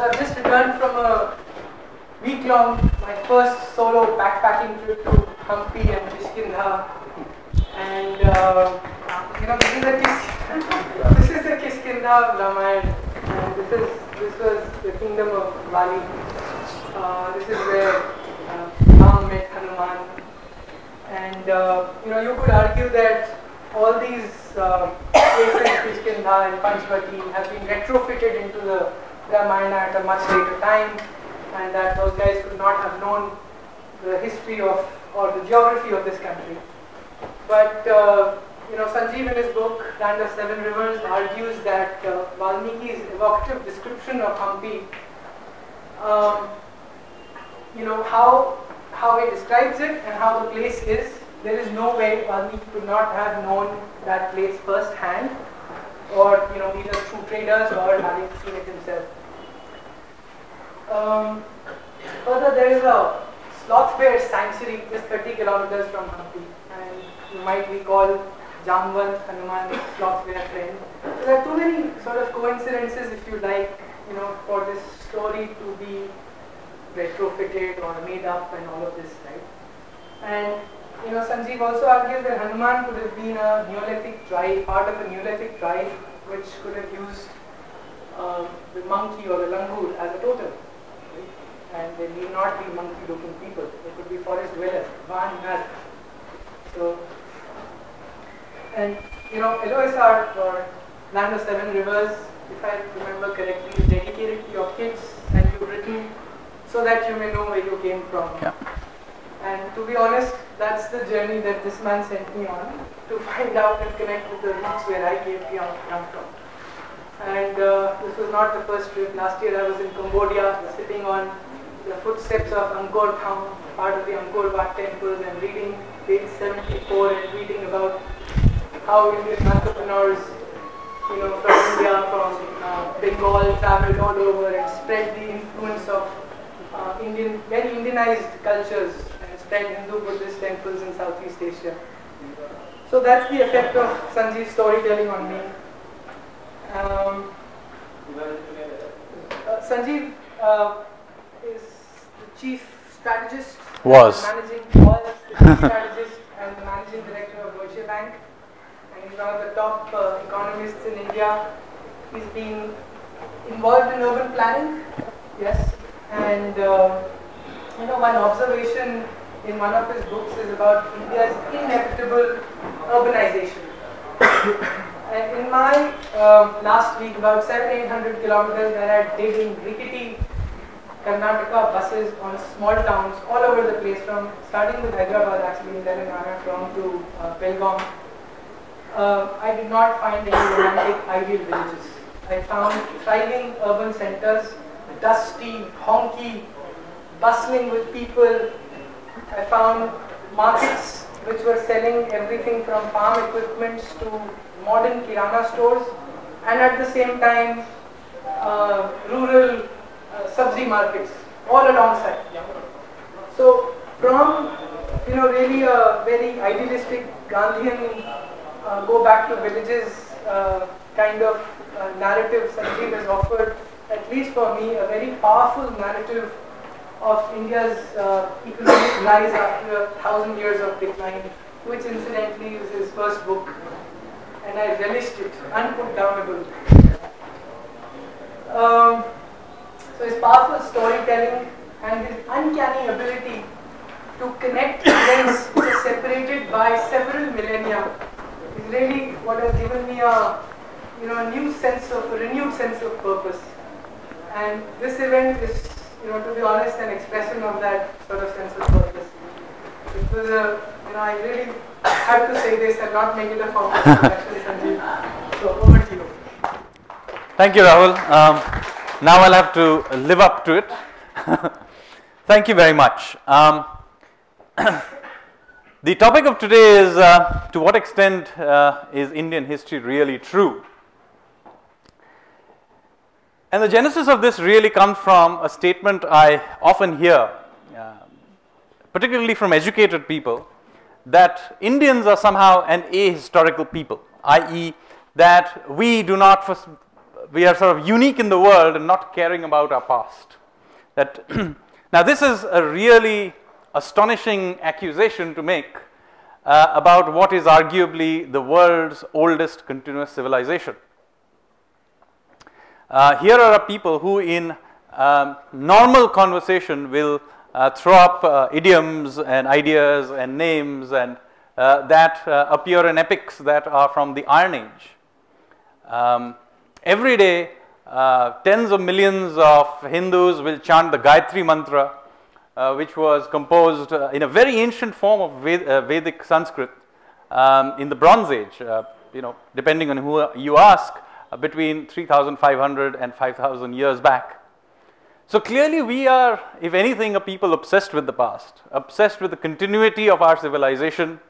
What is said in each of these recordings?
So I've just returned from a week-long, my first solo backpacking trip to Hampi and Kishkindha, and this is the Kishkindha of Ramayana, and this was the kingdom of Bali. This is where Ram met Hanuman, and you could argue that all these places, Kishkindha and Panchvati, have been retrofitted into the Ramayana at a much later time, and that those guys could not have known the history of or the geography of this country. But Sanjeev in his book Land of Seven Rivers argues that Valmiki's evocative description of Hampi, how he describes it and how the place is, there is no way Valmiki could not have known that place firsthand, or either through traders or having seen it himself. Further, there is a sloth bear sanctuary just 30 kilometers from Hampi, and you might recall Jamban, Hanuman's sloth bear friend. So there are too many sort of coincidences, if you like, for this story to be retrofitted or made up and all of this, right? And Sanjeev also argues that Hanuman could have been a Neolithic tribe, part of a Neolithic tribe, which could have used the monkey or the langur as a totem. And they need not be monkey-looking people. They could be forest dwellers, Vanaras. So, and LOSR, or Land of Seven Rivers, if I remember correctly, is dedicated to your kids, and you've written so that you may know where you came from. Yeah. And to be honest, that's the journey that this man sent me on, to find out and connect with the roots where I came from. And this was not the first trip. Last year I was in Cambodia, sitting on the footsteps of Angkor Thom, part of the Angkor Wat temples, and reading page 74 and reading about how Indian entrepreneurs, from India, from Bengal, traveled all over and spread the influence of very Indianized cultures and spread Hindu Buddhist temples in Southeast Asia. So that's the effect of Sanjeev's storytelling on me. Sanjeev is the chief strategist, the chief strategist and the managing director of Deutsche Bank, and he's one of the top economists in India. He's been involved in urban planning, yes, and one observation in one of his books is about India's inevitable urbanization. And in my last week, about 700-800 kilometers that I did in rickety Karnataka buses on small towns all over the place, starting with Hyderabad, actually in Telangana, from to Belgaum, I did not find any romantic ideal villages. I found thriving urban centers, dusty, honky, bustling with people. I found markets which were selling everything from farm equipment to modern kirana stores, and at the same time rural sabzi markets all alongside. So from really a very idealistic Gandhian go back to villages kind of narrative, Sanjeev has offered, at least for me, a very powerful narrative of India's economic rise after 1,000 years of decline, which incidentally is his first book, and I relished it, unputdownable. So his powerful storytelling and his uncanny ability to connect events which are separated by several millennia is really what has given me a renewed sense of purpose. And this event is, to be honest, an expression of that sort of sense of purpose. It was I really have to say this and not make it a formal introduction, Sanjeev. So over to you. Thank you, Rahul. Now I'll have to live up to it. Thank you very much. The topic of today is to what extent is Indian history really true? And the genesis of this really comes from a statement I often hear, particularly from educated people, that Indians are somehow an ahistorical people, i.e. that we do not we are sort of unique in the world and not caring about our past. That now this is a really astonishing accusation to make about what is arguably the world's oldest continuous civilization. Here are people who in normal conversation will throw up idioms and ideas and names and that appear in epics that are from the Iron Age. Every day, tens of millions of Hindus will chant the Gayatri Mantra, which was composed in a very ancient form of Vedic Sanskrit in the Bronze Age, depending on who you ask, between 3,500 and 5,000 years back. So clearly we are, if anything, a people obsessed with the past, obsessed with the continuity of our civilization,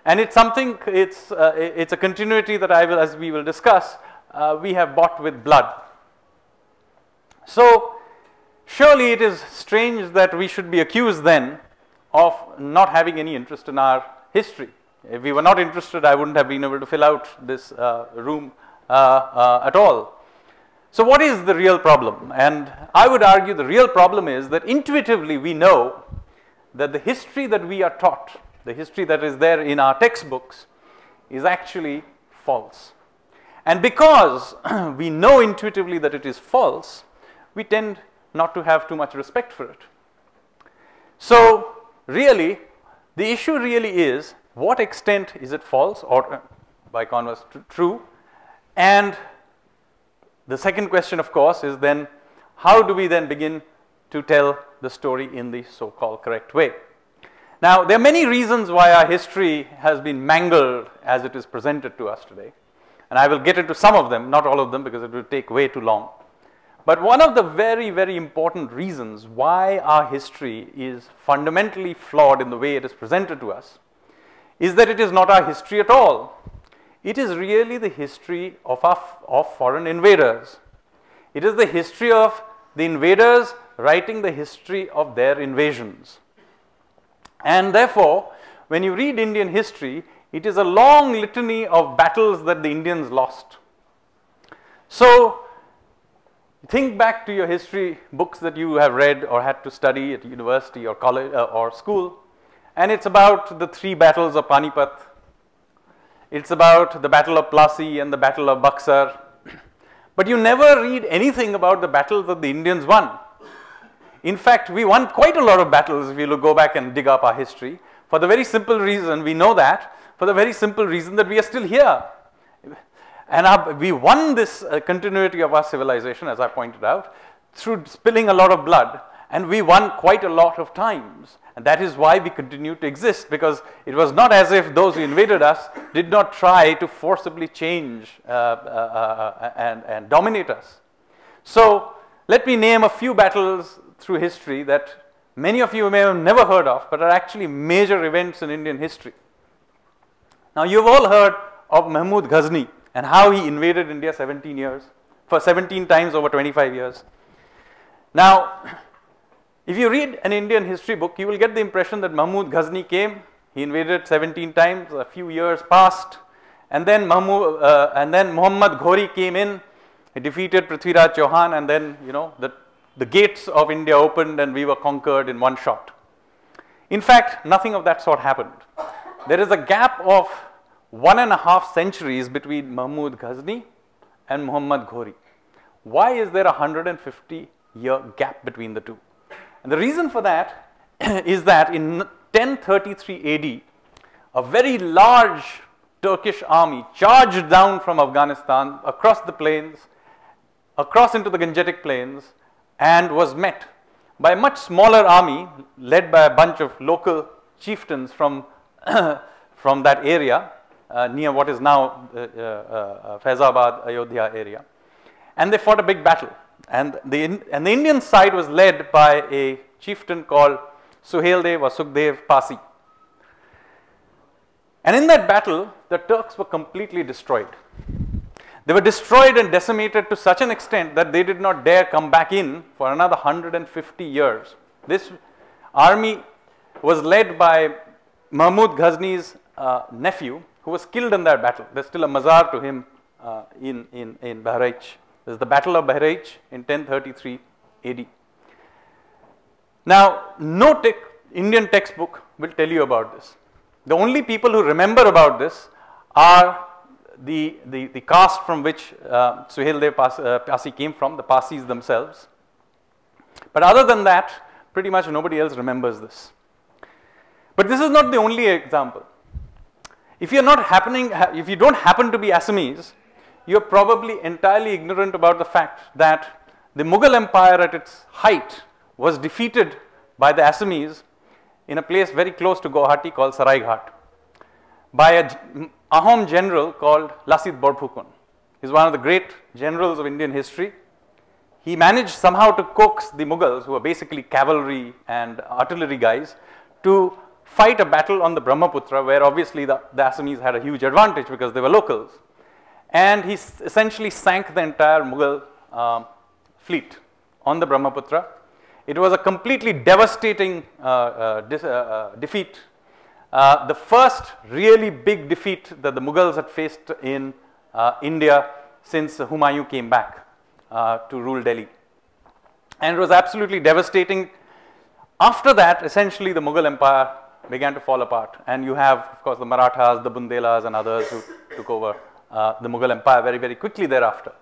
and it's something, it's a continuity that as we will discuss, we have bought with blood. So surely it is strange that we should be accused then of not having any interest in our history. If we were not interested, I wouldn't have been able to fill out this room at all. So what is the real problem? And I would argue the real problem is that intuitively we know that the history that we are taught, the history that is there in our textbooks, is actually false. And because we know intuitively that it is false, we tend not to have too much respect for it. So really, the issue really is, what extent is it false or by converse true? And the second question, of course, is then, how do we then begin to tell the story in the so-called correct way? Now, there are many reasons why our history has been mangled as it is presented to us today. And I will get into some of them, not all of them, because it will take way too long. But one of the very, very important reasons why our history is fundamentally flawed in the way it is presented to us is that it is not our history at all. It is really the history of foreign invaders. It is the history of the invaders writing the history of their invasions. And therefore, when you read Indian history, it is a long litany of battles that the Indians lost. So, think back to your history books that you have read or had to study at university or college or school, and it's about the 3 battles of Panipat. It's about the Battle of Plassey and the Battle of Buxar. But you never read anything about the battles that the Indians won. In fact, we won quite a lot of battles if you go back and dig up our history. For the very simple reason, we know that, for the very simple reason that we are still here. And we won this continuity of our civilization, as I pointed out, through spilling a lot of blood. And we won quite a lot of times. And that is why we continue to exist, because it was not as if those who invaded us did not try to forcibly change and dominate us. So let me name a few battles through history that many of you may have never heard of, but are actually major events in Indian history. Now you've all heard of Mahmud Ghazni and how he invaded India 17 times over 25 years. Now, if you read an Indian history book, you will get the impression that Mahmud Ghazni came, he invaded 17 times, a few years passed, and then Muhammad Ghori came in, he defeated Prithviraj Chauhan, and then, the gates of India opened and we were conquered in one shot. In fact, nothing of that sort happened. There is a gap of 1.5 centuries between Mahmud Ghazni and Muhammad Ghori. Why is there a 150-year gap between the two? And the reason for that is that in 1033 AD, a very large Turkish army charged down from Afghanistan across the plains, across into the Gangetic plains, and was met by a much smaller army led by a bunch of local chieftains from that area near what is now Faizabad, Ayodhya area. And they fought a big battle. And the Indian side was led by a chieftain called Suheldev or Sukhdev Pasi. And in that battle, the Turks were completely destroyed. They were destroyed and decimated to such an extent that they did not dare come back in for another 150 years. This army was led by Mahmud Ghazni's nephew, who was killed in that battle. There's still a mazar to him in Bahraich, This is the Battle of Bahraich in 1033 AD. Now, no Indian textbook will tell you about this. The only people who remember about this are the caste from which Suhaildev Pasi came from, the Pasis themselves. But other than that, pretty much nobody else remembers this. But this is not the only example. If you don't happen to be Assamese, you are probably entirely ignorant about the fact that the Mughal Empire at its height was defeated by the Assamese in a place very close to Guwahati called Saraighat by a Ahom general called Lasit Borphukon. He is one of the great generals of Indian history. He managed somehow to coax the Mughals, who were basically cavalry and artillery guys, to fight a battle on the Brahmaputra, where obviously the Assamese had a huge advantage because they were locals. And he essentially sank the entire Mughal fleet on the Brahmaputra. It was a completely devastating defeat. The first really big defeat that the Mughals had faced in India since Humayun came back to rule Delhi. And it was absolutely devastating. After that, essentially the Mughal Empire began to fall apart. And you have, of course, the Marathas, the Bundelas and others who took over the Mughal Empire very, very quickly thereafter.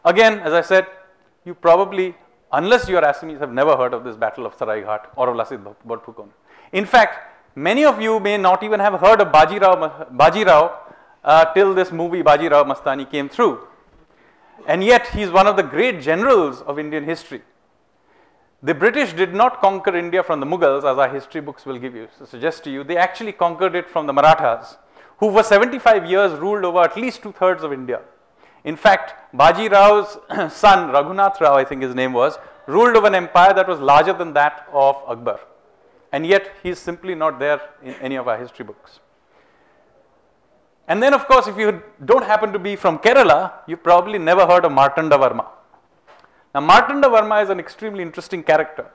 Again, as I said, you probably, unless you are Assamese, have never heard of this Battle of Saraighat or of Lasit Borphukon. In fact, many of you may not even have heard of Bajirao till this movie Bajirao Mastani came through. And yet, he is one of the great generals of Indian history. The British did not conquer India from the Mughals, as our history books will give you, suggest to you. They actually conquered it from the Marathas, who for 75 years ruled over at least 2/3 of India. In fact, Baji Rao's son, Raghunath Rao, I think his name was, ruled over an empire that was larger than that of Akbar. And yet, he is simply not there in any of our history books. And then, of course, if you don't happen to be from Kerala, you've probably never heard of Martanda Varma. Now, Martanda Varma is an extremely interesting character.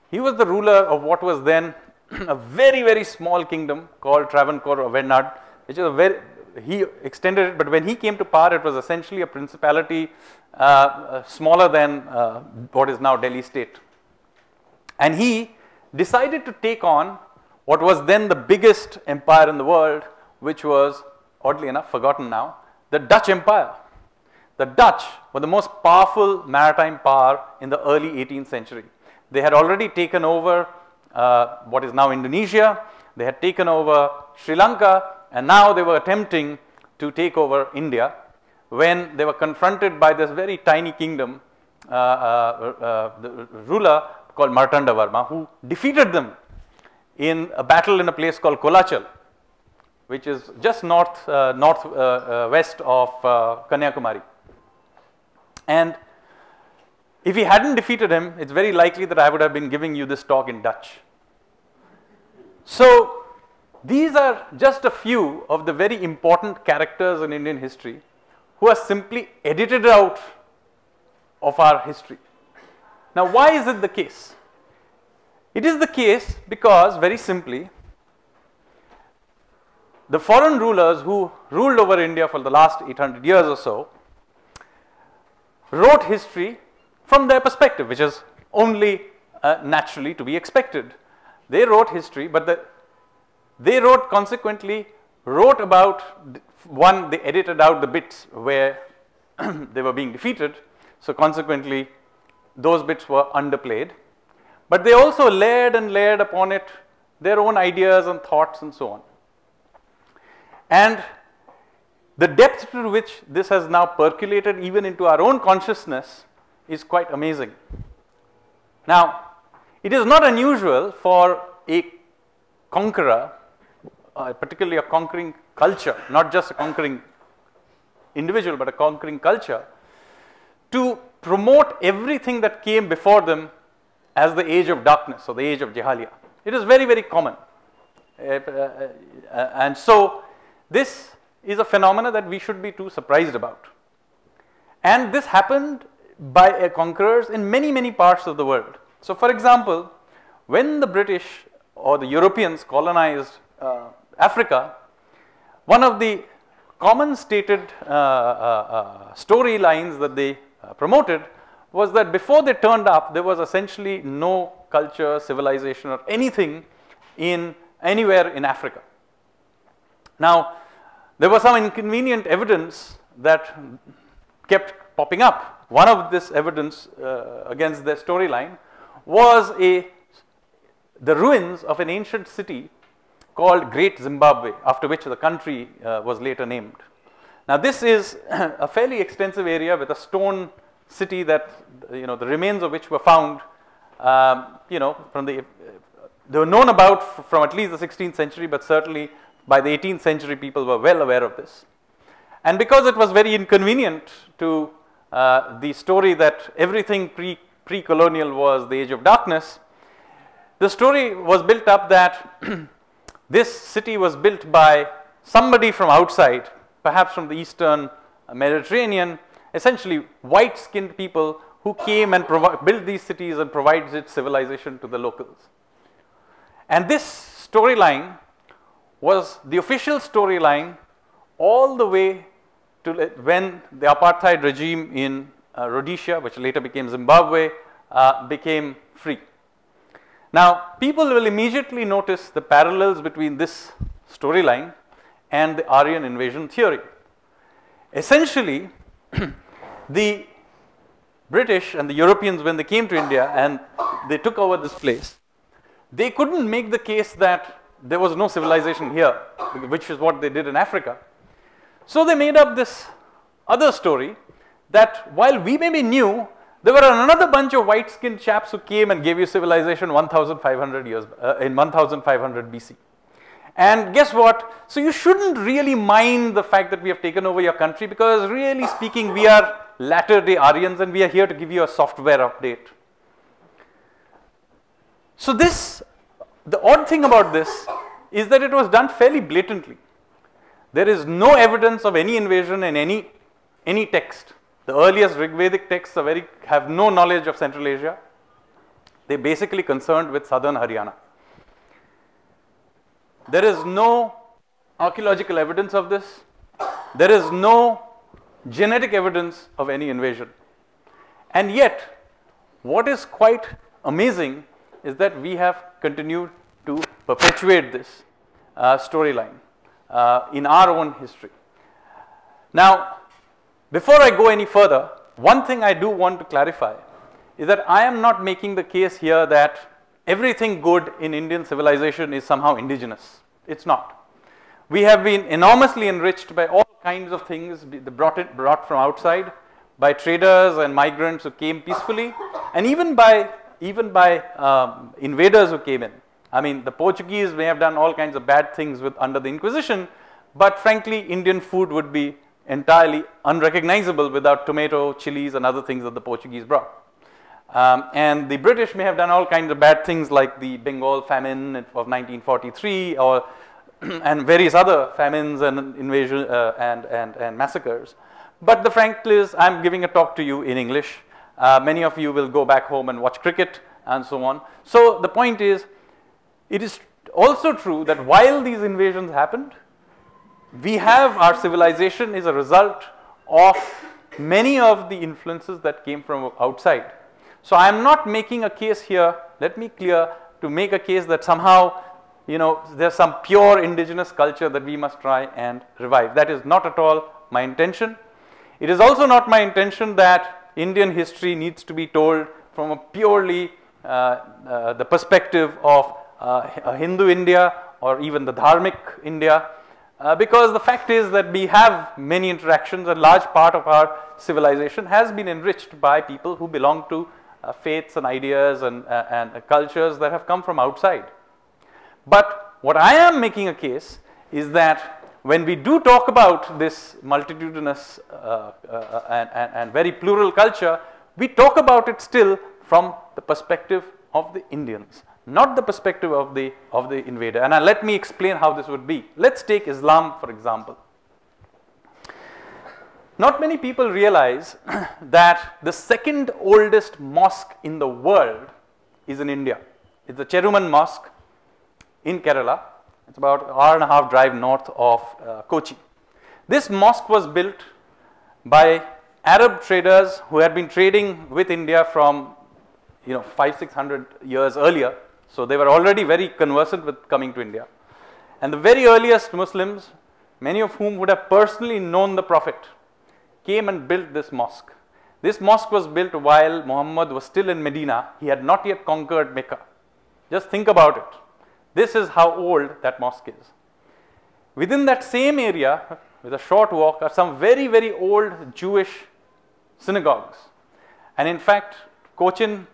He was the ruler of what was then a very, very small kingdom called Travancore or Venad, which is a very, he extended it, but when he came to power, it was essentially a principality smaller than what is now Delhi state. And he decided to take on what was then the biggest empire in the world, which was, oddly enough, forgotten now, the Dutch Empire. The Dutch were the most powerful maritime power in the early 18th century. They had already taken over what is now Indonesia, they had taken over Sri Lanka, and now they were attempting to take over India when they were confronted by this very tiny kingdom, the ruler called Martanda Varma, who defeated them in a battle in a place called Kolachal, which is just northwest of Kanyakumari. And if he hadn't defeated him, it's very likely that I would have been giving you this talk in Dutch. So, these are just a few of the very important characters in Indian history who are simply edited out of our history. Now, why is it the case? It is the case because, very simply, the foreign rulers who ruled over India for the last 800 years or so wrote history from their perspective, which is only naturally to be expected. They wrote history, but they consequently wrote about, one, they edited out the bits where they were being defeated, so consequently those bits were underplayed, but they also layered and layered upon it their own ideas and thoughts and so on. And the depth to which this has now percolated even into our own consciousness is quite amazing. Now, it is not unusual for a conqueror, particularly a conquering culture, not just a conquering individual, but a conquering culture, to promote everything that came before them as the age of darkness or the age of Jahalia. It is very, very common. And so, this is a phenomena that we should be too surprised about. And this happened by conquerors in many, many parts of the world. So, for example, when the British or the Europeans colonized Africa, one of the common stated storylines that they promoted was that before they turned up, there was essentially no culture, civilization, or anything anywhere in Africa. Now, there was some inconvenient evidence that kept popping up. One of this evidence against their storyline was the ruins of an ancient city called Great Zimbabwe, after which the country was later named. Now, this is a fairly extensive area with a stone city that, the remains of which were found, they were known about from at least the 16th century, but certainly by the 18th century, people were well aware of this. And because it was very inconvenient to the story that everything pre-colonial was the age of darkness, the story was built up that this city was built by somebody from outside, perhaps from the Eastern Mediterranean, essentially white-skinned people who came and built these cities and provided civilization to the locals. And this storyline was the official storyline all the way to when the apartheid regime in Rhodesia, which later became Zimbabwe, became free. Now, people will immediately notice the parallels between this storyline and the Aryan Invasion Theory. Essentially, the British and the Europeans, when they came to India and they took over this place, they couldn't make the case that there was no civilization here, which is what they did in Africa. So they made up this other story that while we maybe knew, there were another bunch of white-skinned chaps who came and gave you civilization 1,500 years in 1,500 BC. And guess what? So you shouldn't really mind the fact that we have taken over your country, because really speaking, we are latter-day Aryans and we are here to give you a software update. So the odd thing about this is that it was done fairly blatantly. There is no evidence of any invasion in any text. The earliest Rigvedic texts have no knowledge of Central Asia. They're basically concerned with southern Haryana. There is no archaeological evidence of this. There is no genetic evidence of any invasion. And yet, what is quite amazing is that we have continued to perpetuate this storyline in our own history. Now, before I go any further, one thing I do want to clarify is that I am not making the case here that everything good in Indian civilization is somehow indigenous. It's not. We have been enormously enriched by all kinds of things brought from outside, by traders and migrants who came peacefully, and even by invaders who came in. I mean, the Portuguese may have done all kinds of bad things under the Inquisition, but frankly, Indian food would be entirely unrecognizable without tomato, chilies, and other things that the Portuguese brought. And the British may have done all kinds of bad things like the Bengal famine of 1943 and various other famines and invasion and massacres. But the fact is, I'm giving a talk to you in English. Many of you will go back home and watch cricket and so on. So the point is, it is also true that while these invasions happened, our civilization is a result of many of the influences that came from outside. So I am not making a case here, let me clear, to make a case that somehow, there's some pure indigenous culture that we must try and revive. That is not at all my intention. It is also not my intention that Indian history needs to be told from a purely the perspective of a Hindu India or even the Dharmic India. Because the fact is that we have many interactions, a large part of our civilization has been enriched by people who belong to faiths and ideas and cultures that have come from outside. But what I am making a case is that when we do talk about this multitudinous and very plural culture, we talk about it still from the perspective of the Indians, not the perspective of the invader. And let me explain how this would be. Let's take Islam, for example. Not many people realize that the second oldest mosque in the world is in India. It's the Cheruman Mosque in Kerala. It's about an hour-and-a-half drive north of Kochi. This mosque was built by Arab traders who had been trading with India from 500-600 years earlier. So they were already very conversant with coming to India. And the very earliest Muslims, many of whom would have personally known the Prophet, came and built this mosque. This mosque was built while Muhammad was still in Medina. He had not yet conquered Mecca. Just think about it. This is how old that mosque is. Within that same area, with a short walk, are some very, very old Jewish synagogues. And in fact, Cochin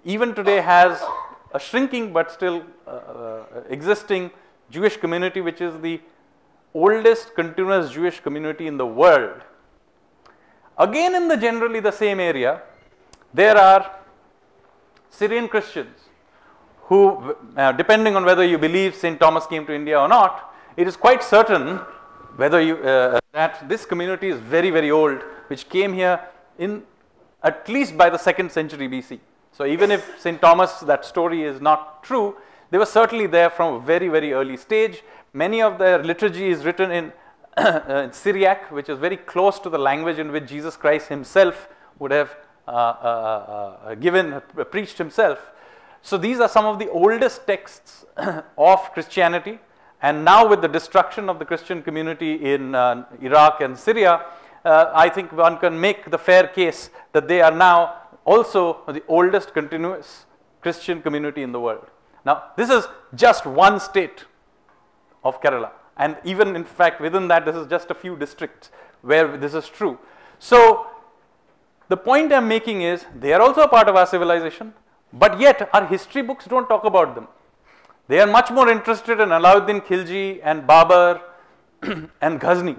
even today has a shrinking but still existing Jewish community, which is the oldest continuous Jewish community in the world. Again, in the generally the same area, there are Syrian Christians who, depending on whether you believe St. Thomas came to India or not, it is quite certain whether you, that this community is very, very old, which came here in at least by the 2nd century BC. So even if St. Thomas, that story is not true, they were certainly there from a very, very early stage. Many of their liturgy is written in Syriac, which is very close to the language in which Jesus Christ himself would have preached himself. So these are some of the oldest texts of Christianity. And now with the destruction of the Christian community in Iraq and Syria, I think one can make the fair case that they are now also the oldest continuous Christian community in the world. Now, this is just one state of Kerala. And even in fact, within that, this is just a few districts where this is true. So, the point I'm making is, they are also a part of our civilization, but yet our history books don't talk about them. They are much more interested in Alauddin Khilji and Babur and Ghazni.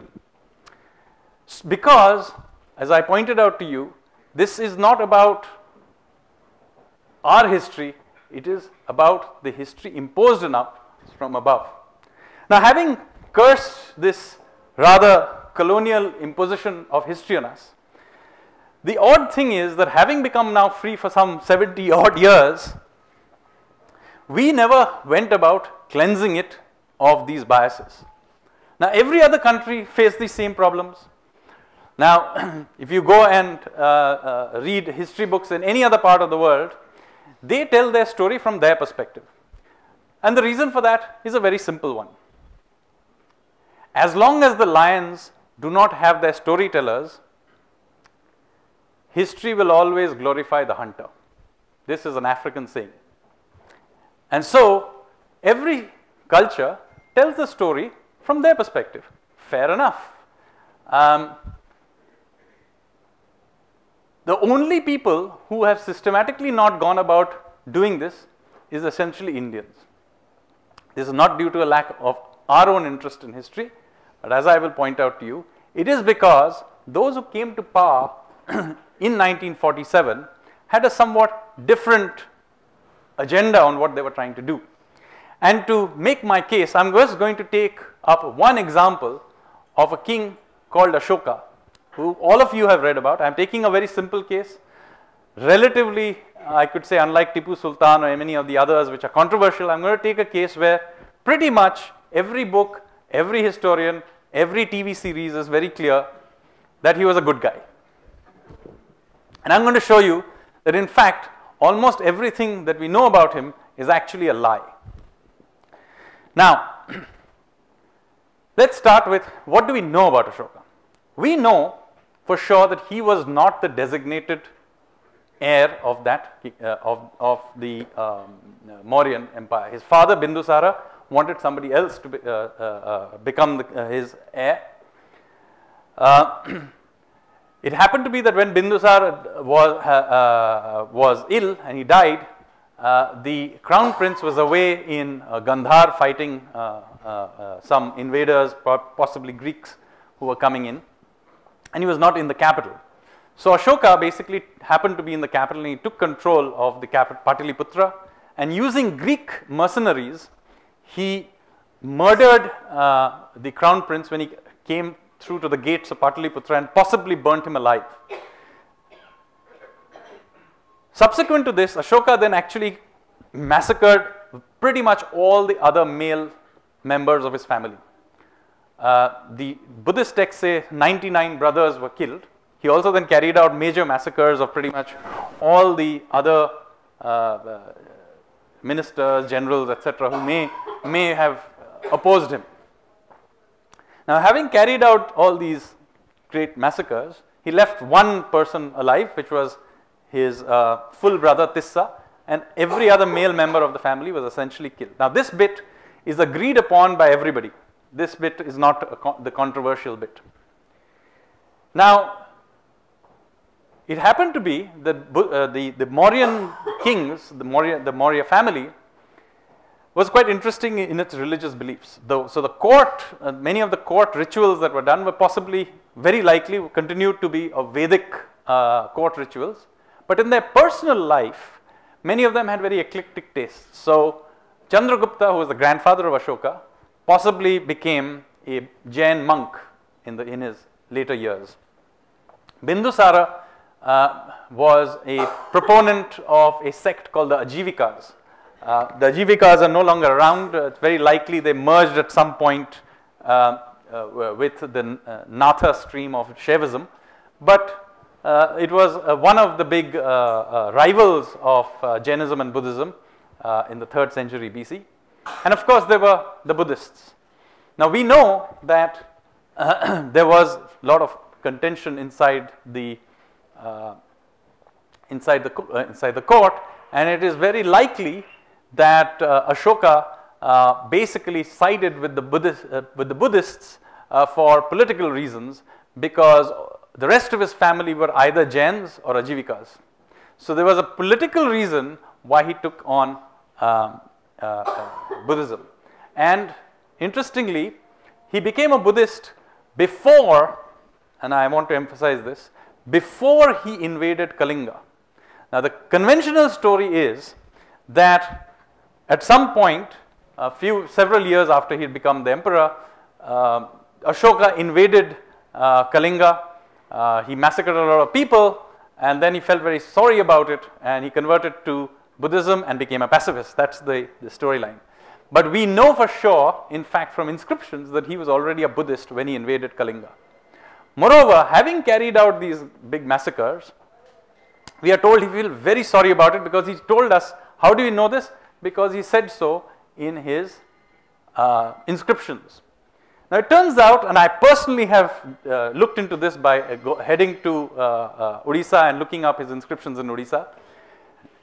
Because, as I pointed out to you, this is not about our history, it is about the history imposed on us from above. Now, having cursed this rather colonial imposition of history on us, the odd thing is that having become now free for some 70 odd years, we never went about cleansing it of these biases. Now, every other country faced these same problems. Now, if you go and read history books in any other part of the world, they tell their story from their perspective. And the reason for that is a very simple one. As long as the lions do not have their storytellers, history will always glorify the hunter. This is an African saying. And so, every culture tells the story from their perspective. Fair enough. The only people who have systematically not gone about doing this is essentially Indians. This is not due to a lack of our own interest in history, but as I will point out to you, it is because those who came to power in 1947 had a somewhat different agenda on what they were trying to do. And to make my case, I'm just going to take up one example of a king called Ashoka, who all of you have read about. I'm taking a very simple case, relatively, I could say, unlike Tipu Sultan or many of the others which are controversial. I'm going to take a case where pretty much every book, every historian, every TV series is very clear that he was a good guy. And I'm going to show you that in fact, almost everything that we know about him is actually a lie. Now, let's start with, what do we know about Ashoka? We know for sure that he was not the designated heir of that of the Mauryan Empire. His father Bindusara wanted somebody else to become his heir. It happened to be that when Bindusara was ill and he died, the crown prince was away in Gandhar fighting some invaders, possibly Greeks, who were coming in, and he was not in the capital. So Ashoka basically happened to be in the capital, and he took control of the capital, Pataliputra, and using Greek mercenaries, he murdered the crown prince when he came through to the gates of Pataliputra and possibly burnt him alive. Subsequent to this, Ashoka then actually massacred pretty much all the other male members of his family. The Buddhist texts say 99 brothers were killed, He also then carried out major massacres of pretty much all the other ministers, generals, etc., who may have opposed him. Now, having carried out all these great massacres, he left one person alive, which was his full brother Tissa, and every other male member of the family was essentially killed. Now, this bit is agreed upon by everybody. This bit is not the controversial bit. Now, it happened to be that the Mauryan kings, the Maurya family, was quite interesting in its religious beliefs. So the court, many of the court rituals that were done were possibly, very likely, continued to be of Vedic court rituals. But in their personal life, many of them had very eclectic tastes. So Chandragupta, who was the grandfather of Ashoka, possibly became a Jain monk in his later years. Bindusara was a proponent of a sect called the Ajivikas. The Ajivikas are no longer around. It's very likely they merged at some point with the Natha stream of Shaivism. But it was one of the big rivals of Jainism and Buddhism in the 3rd century BC. And of course, there were the Buddhists. Now, we know that there was a lot of contention inside the court, and it is very likely that Ashoka basically sided with the Buddhists for political reasons, because the rest of his family were either Jains or Ajivikas. So there was a political reason why he took on Buddhism. And interestingly, he became a Buddhist before, and I want to emphasize this, before he invaded Kalinga. Now, the conventional story is that at some point, several years after he had become the emperor, Ashoka invaded Kalinga. He massacred a lot of people, and then he felt very sorry about it, and he converted to Buddhism and became a pacifist. That's the storyline. But we know for sure, in fact, from inscriptions, that he was already a Buddhist when he invaded Kalinga. Moreover, having carried out these big massacres, we are told he feels very sorry about it, because he told us. How do we know this? Because he said so in his inscriptions. Now, it turns out, and I personally have looked into this by heading to Odisha and looking up his inscriptions in Odisha.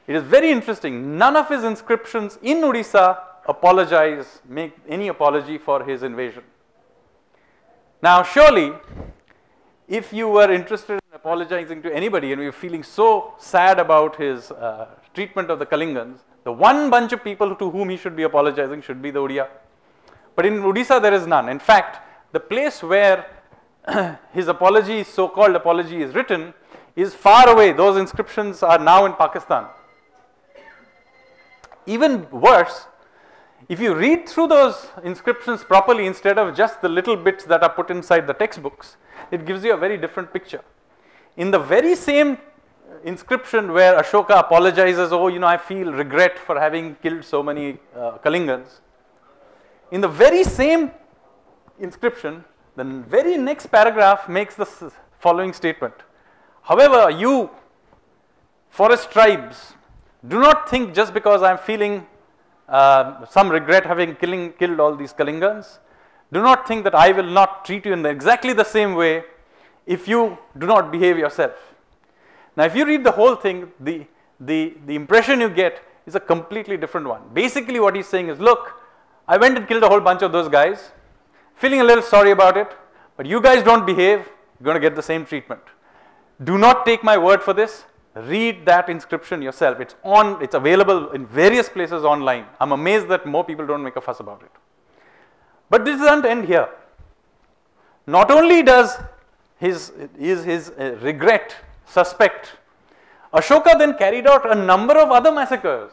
It is very interesting. None of his inscriptions in Odisha make any apology for his invasion. Now, surely, if you were interested in apologizing to anybody and you were feeling so sad about his treatment of the Kalingans, the one bunch of people to whom he should be apologizing should be the Odia. But in Odisha, there is none. In fact, the place where his apology, so-called apology, is written is far away. Those inscriptions are now in Pakistan. Even worse, if you read through those inscriptions properly, instead of just the little bits that are put inside the textbooks, it gives you a very different picture. In the very same inscription where Ashoka apologizes, oh, I feel regret for having killed so many Kalingans, in the very same inscription, the very next paragraph makes the following statement. However, you forest tribes, do not think just because I am feeling some regret having killed all these Kalingans, do not think that I will not treat you in exactly the same way if you do not behave yourself. Now, if you read the whole thing, the impression you get is a completely different one. Basically, what he's saying is, look, I went and killed a whole bunch of those guys, feeling a little sorry about it, but you guys don't behave, you're going to get the same treatment. Do not take my word for this. Read that inscription yourself. It's available in various places online. I'm amazed that more people don't make a fuss about it. But this doesn't end here. Not only does his regret suspect, Ashoka then carried out a number of other massacres.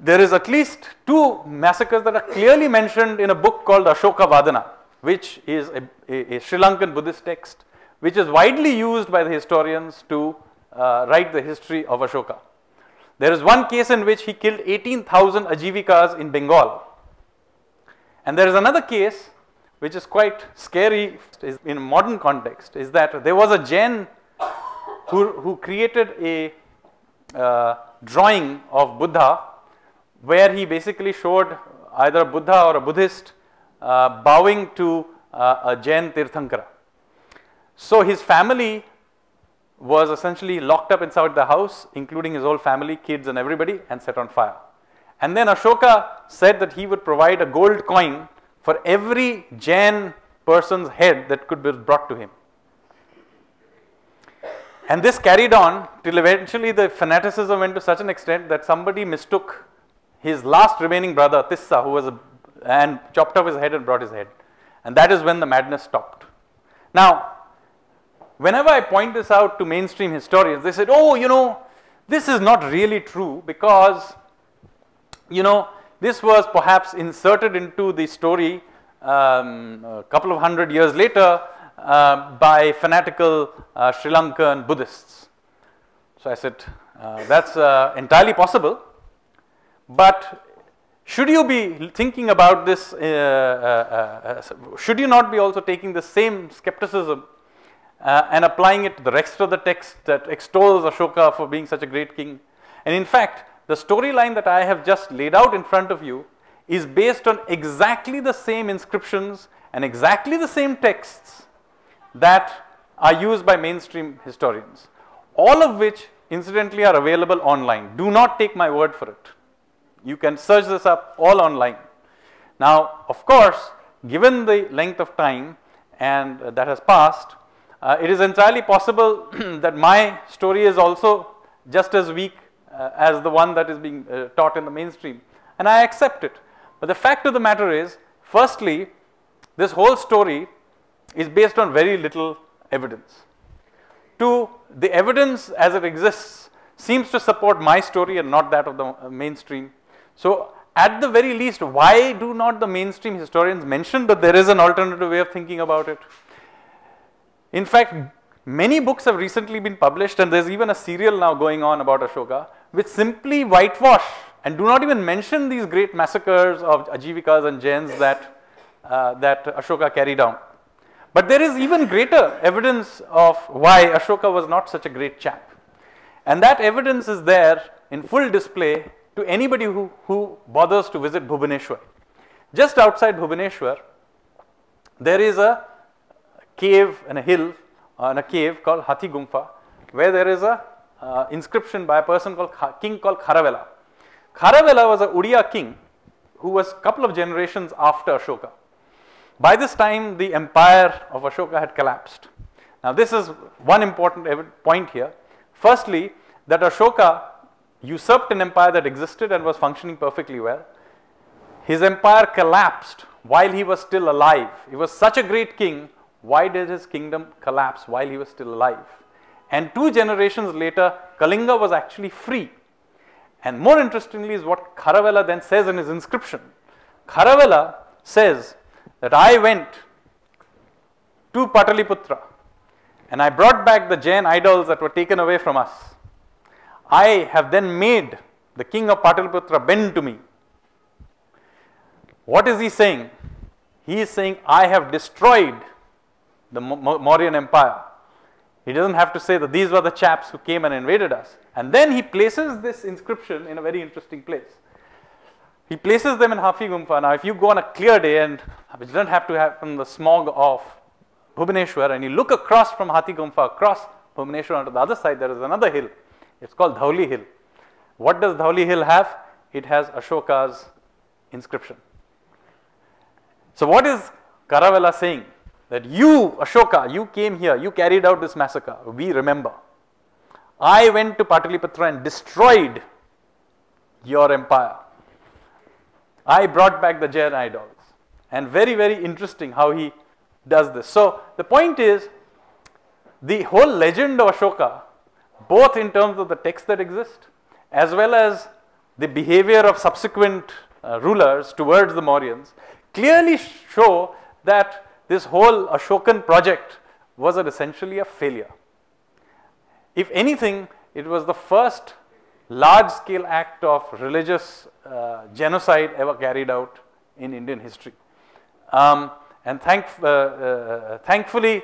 There is at least 2 massacres that are clearly mentioned in a book called Ashoka Vadana, which is a Sri Lankan Buddhist text, which is widely used by the historians to write the history of Ashoka. There is one case in which he killed 18,000 Ajivikas in Bengal. And there is another case which is quite scary in a modern context, is that there was a Jain who created a drawing of Buddha where he basically showed either a Buddha or a Buddhist bowing to a Jain Tirthankara. So his family was essentially locked up inside the house, including his whole family, kids and everybody, and set on fire. And then Ashoka said that he would provide a gold coin for every Jain person's head that could be brought to him. And this carried on till eventually the fanaticism went to such an extent that somebody mistook his last remaining brother, Tissa, and chopped off his head and brought his head. And that is when the madness stopped. Now, whenever I point this out to mainstream historians, they said, oh, this is not really true because, this was perhaps inserted into the story a couple of 100 years later by fanatical Sri Lankan Buddhists. So I said, that's entirely possible, but should you be thinking about this, should you not be also taking the same skepticism and applying it to the rest of the text that extols Ashoka for being such a great king? And in fact, the storyline that I have just laid out in front of you is based on exactly the same inscriptions and exactly the same texts that are used by mainstream historians, all of which incidentally are available online. Do not take my word for it. You can search this up all online. Now, of course, given the length of time and that has passed, it is entirely possible that my story is also just as weak as the one that is being taught in the mainstream, and I accept it. But the fact of the matter is, firstly, this whole story is based on very little evidence. Two, the evidence as it exists seems to support my story and not that of the mainstream. So, at the very least, why do not the mainstream historians mention that there is an alternative way of thinking about it? In fact, many books have recently been published, and there's even a serial now going on about Ashoka, which simply whitewash and do not even mention these great massacres of Ajivikas and Jains that Ashoka carried out. But there is even greater evidence of why Ashoka was not such a great chap. And that evidence is there in full display to anybody who bothers to visit Bhubaneswar. Just outside Bhubaneswar, there is a cave and a hill and a cave called Hathi Gumpha, where there is a inscription by a person called king called Kharavela. Kharavela was a Odia king who was a couple of generations after Ashoka. By this time, the empire of Ashoka had collapsed. Now, this is one important point here. Firstly, that Ashoka usurped an empire that existed and was functioning perfectly well. His empire collapsed while he was still alive. He was such a great king. Why did his kingdom collapse while he was still alive? And 2 generations later, Kalinga was actually free. And more interestingly is what Kharavela then says in his inscription. Kharavela says that I went to Pataliputra and I brought back the Jain idols that were taken away from us. I have then made the king of Pataliputra bend to me. What is he saying? He is saying, I have destroyed the Mauryan Empire. He doesn't have to say that these were the chaps who came and invaded us. And then he places this inscription in a very interesting place. He places them in Hathi Gumpha. Now, if you go on a clear day, and which doesn't have to happen the smog of Bhubaneswar, and you look across from Hathi Gumpha, across Bhubaneswar onto the other side, there is another hill. It's called Dhauli Hill. What does Dhauli Hill have? It has Ashoka's inscription. So what is Kharavela saying? That you, Ashoka, you came here, you carried out this massacre. We remember. I went to Pataliputra and destroyed your empire. I brought back the Jain idols. And very, very interesting how he does this. So the point is, the whole legend of Ashoka, both in terms of the texts that exist, as well as the behavior of subsequent rulers towards the Mauryans, clearly show that this whole Ashokan project was essentially a failure. If anything, it was the first large-scale act of religious genocide ever carried out in Indian history. And And thankfully,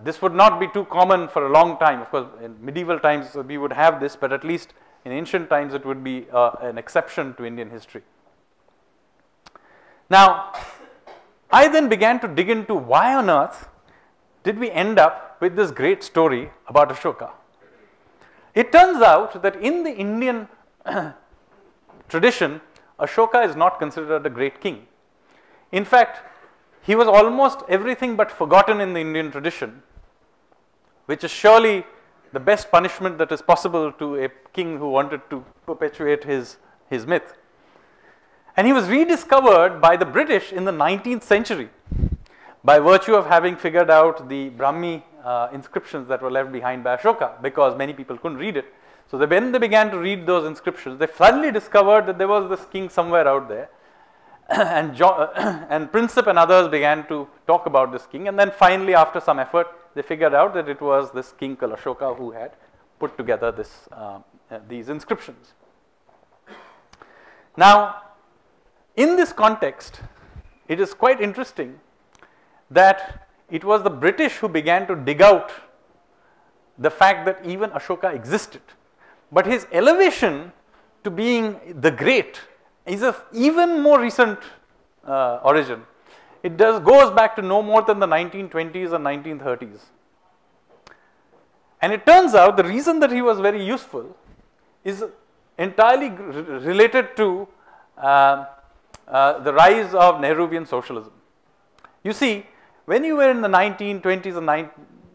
this would not be too common for a long time. Of course, in medieval times we would have this, but at least in ancient times it would be an exception to Indian history. Now, I then began to dig into why on earth did we end up with this great story about Ashoka. It turns out that in the Indian tradition, Ashoka is not considered a great king. In fact, he was almost everything but forgotten in the Indian tradition, which is surely the best punishment that is possible to a king who wanted to perpetuate his myth. And he was rediscovered by the British in the 19th century by virtue of having figured out the Brahmi inscriptions that were left behind by Ashoka, because many people couldn't read it. So when they began to read those inscriptions, they suddenly discovered that there was this king somewhere out there. And Princip and others began to talk about this king, and then finally, after some effort, they figured out that it was this king called Ashoka who had put together these inscriptions. Now, in this context, it is quite interesting that it was the British who began to dig out the fact that even Ashoka existed. But his elevation to being the great is of even more recent origin. It goes back to no more than the 1920s and 1930s. And it turns out the reason that he was very useful is entirely related to the rise of Nehruvian socialism. You see, when you were in the 1920s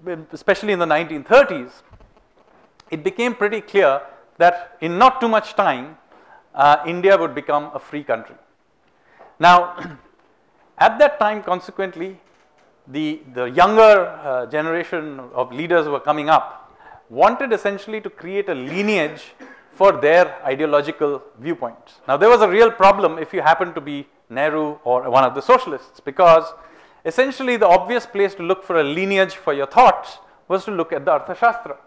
and especially in the 1930s, it became pretty clear that in not too much time, India would become a free country. Now, at that time, consequently, the younger generation of leaders who were coming up wanted essentially to create a lineage for their ideological viewpoints. Now, there was a real problem if you happened to be Nehru or one of the socialists, because essentially the obvious place to look for a lineage for your thoughts was to look at the Arthashastra.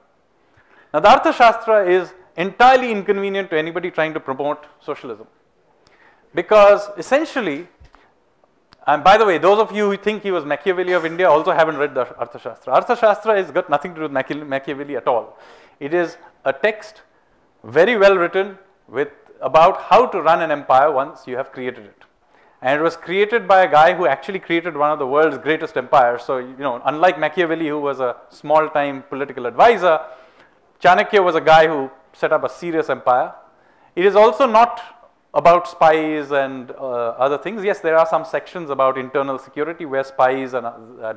Now, the Arthashastra is entirely inconvenient to anybody trying to promote socialism, because essentially, and by the way, those of you who think he was Machiavelli of India also haven't read the Arthashastra. Arthashastra has got nothing to do with Machiavelli at all. It is a text very well written about how to run an empire once you have created it. And it was created by a guy who actually created one of the world's greatest empires. So, unlike Machiavelli, who was a small-time political advisor, Chanakya was a guy who set up a serious empire. It is also not about spies and other things. Yes, there are some sections about internal security where spies and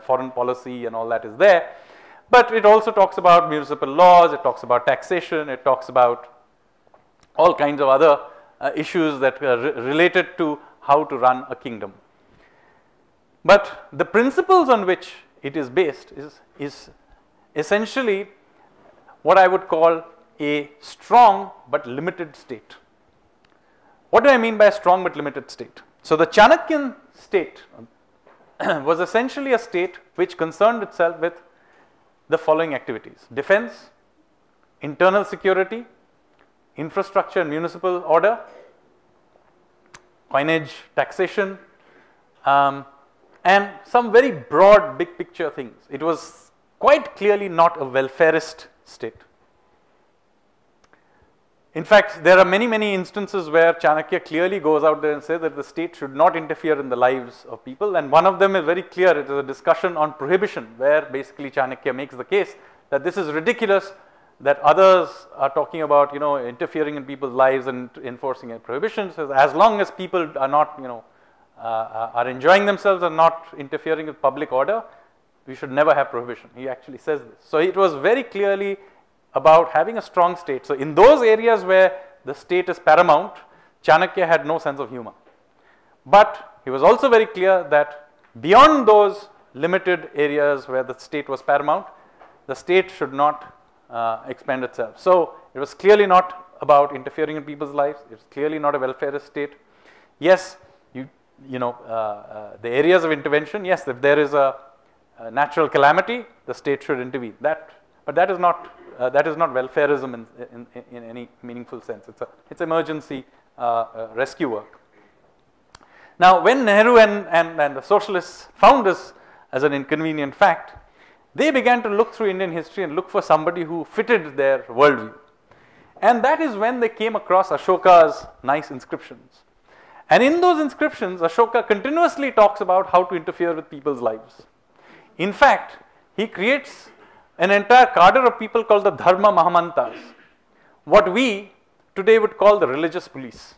foreign policy and all that is there. But it also talks about municipal laws, it talks about taxation, it talks about all kinds of other issues that are related to how to run a kingdom. But the principles on which it is based is essentially what I would call a strong but limited state. What do I mean by a strong but limited state? So the Chanakyan state was essentially a state which concerned itself with the following activities: defense, internal security, infrastructure and municipal order, coinage, taxation, and some very broad big picture things. It was quite clearly not a welfarist state. In fact, there are many instances where Chanakya clearly goes out there and says that the state should not interfere in the lives of people, and one of them is very clear. It is a discussion on prohibition, where basically Chanakya makes the case that this is ridiculous, that others are talking about interfering in people's lives and enforcing a prohibition. So as long as people are not are enjoying themselves and not interfering with public order, we should never have prohibition. He actually says this. So it was very clearly about having a strong state. So in those areas where the state is paramount, Chanakya had no sense of humor. But he was also very clear that beyond those limited areas where the state was paramount, the state should not expand itself. So it was clearly not about interfering in people's lives. It's clearly not a welfarist state. Yes, the areas of intervention, yes, if there is a natural calamity, the state should intervene. But that is not welfarism in any meaningful sense. It's emergency rescue work. Now, when Nehru and the socialists found this as an inconvenient fact, they began to look through Indian history and look for somebody who fitted their worldview. And that is when they came across Ashoka's nice inscriptions. And in those inscriptions, Ashoka continuously talks about how to interfere with people's lives. In fact, he creates an entire cadre of people called the Dharma Mahamantas, what we today would call the religious police.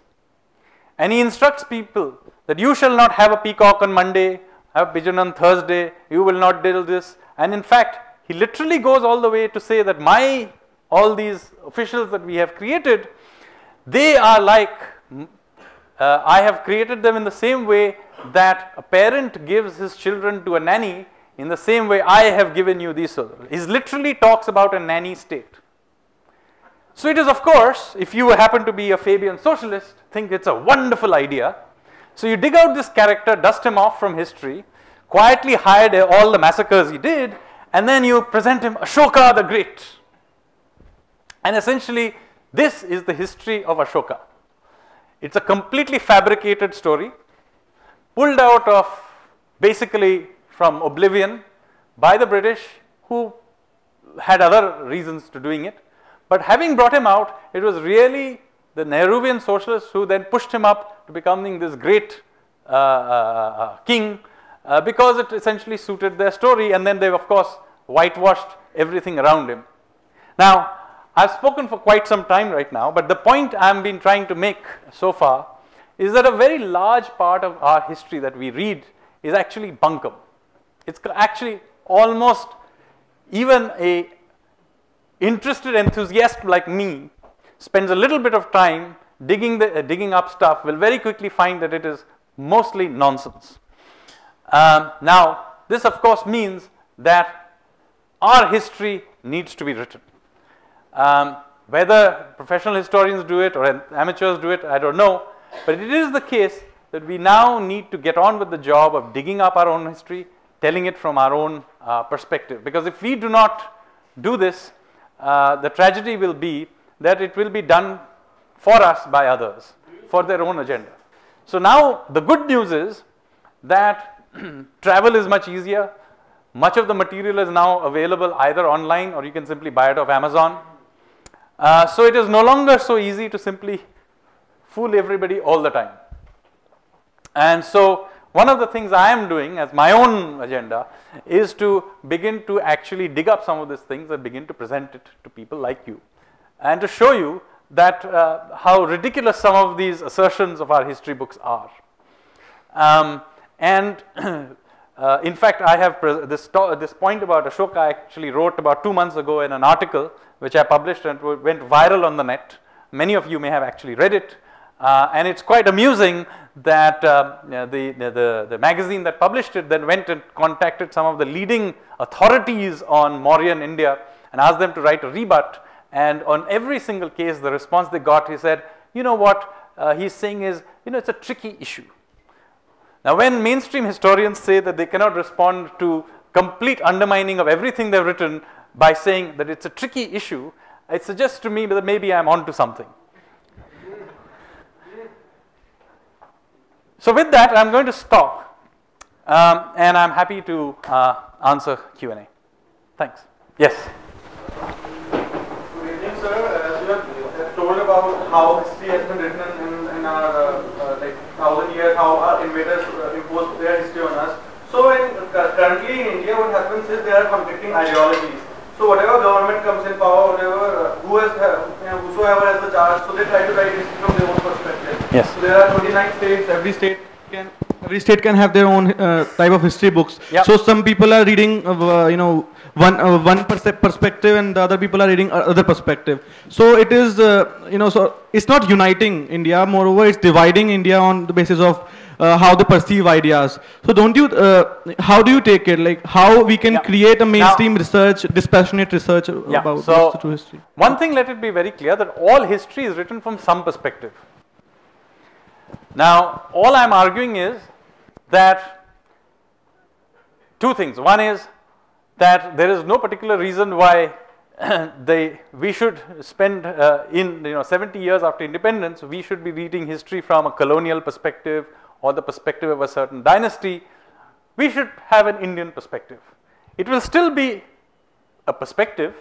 And he instructs people that you shall not have a peacock on Monday, have a pigeon on Thursday, you will not do this. And in fact, he literally goes all the way to say that all these officials that we have created, they are like, I have created them in the same way that a parent gives his children to a nanny, in the same way I have given you these. He literally talks about a nanny state. So it is, of course, if you happen to be a Fabian socialist, think it's a wonderful idea. So you dig out this character, dust him off from history, quietly hide all the massacres he did, and then you present him Ashoka the Great. And essentially, this is the history of Ashoka. It's a completely fabricated story, pulled out of basically from oblivion by the British, who had other reasons to doing it. But having brought him out, it was really the Nehruvian socialists who then pushed him up to becoming this great king, because it essentially suited their story, and then they of course whitewashed everything around him. Now, I've spoken for quite some time right now, but the point I've been trying to make so far is that a very large part of our history that we read is actually bunkum. It's actually almost even a interested enthusiast like me spends a little bit of time digging up stuff, will very quickly find that it is mostly nonsense. Now, this of course means that our history needs to be written. Whether professional historians do it or amateurs do it, I don't know, but it is the case that we now need to get on with the job of digging up our own history, telling it from our own perspective. Because if we do not do this, the tragedy will be that it will be done for us by others, for their own agenda. So now the good news is that travel is much easier. Much of the material is now available either online or you can simply buy it off Amazon. So it is no longer so easy to simply fool everybody all the time. And so one of the things I am doing as my own agenda is to begin to actually dig up some of these things and begin to present it to people like you, and to show you that how ridiculous some of these assertions of our history books are. In fact, I have this point about Ashoka I actually wrote about 2 months ago in an article which I published and went viral on the net. Many of you may have actually read it, and it's quite amusing that the magazine that published it then went and contacted some of the leading authorities on Mauryan India and asked them to write a rebut. And on every single case, the response they got, he said, you know what he's saying is, it's a tricky issue. Now, when mainstream historians say that they cannot respond to complete undermining of everything they've written by saying that it's a tricky issue, it suggests to me that maybe I'm onto something. So with that, I'm going to stop, and I'm happy to answer Q&A. Thanks. Yes? Good evening, sir. You have told about how history has been written in our like 1,000 years, how our invaders imposed their history on us. So currently in India, what happens is there are conflicting ideologies. So whatever government comes in power, whosoever has the charge, so they try to write history from their own perspective. Yes. So there are 29 states. Every state can have their own type of history books. Yep. So some people are reading, one perspective, and the other people are reading other perspective. So it is, so it's not uniting India. Moreover, it's dividing India on the basis of how they perceive ideas. So don't you, how do you take it? Like how we can create a mainstream research, dispassionate research about the true history? One thing, let it be very clear that all history is written from some perspective. Now, all I'm arguing is that two things. One is that there is no particular reason why we should spend 70 years after independence, we should be reading history from a colonial perspective or the perspective of a certain dynasty, we should have an Indian perspective. It will still be a perspective,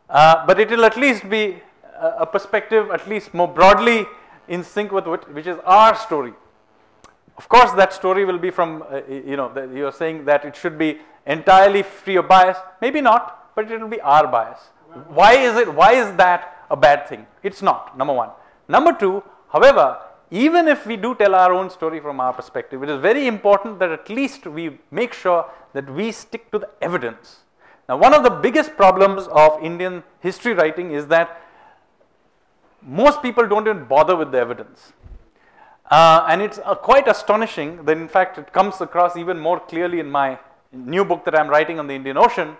but it will at least be a perspective at least more broadly in sync with which is our story. Of course, that story will be from, you are saying that it should be entirely free of bias. Maybe not, but it will be our bias. Why is that a bad thing? It's not, number one. Number two, however, even if we do tell our own story from our perspective, it is very important that at least we make sure that we stick to the evidence. Now, one of the biggest problems of Indian history writing is that most people don't even bother with the evidence. And it's quite astonishing that in fact it comes across even more clearly in my new book that I'm writing on the Indian Ocean.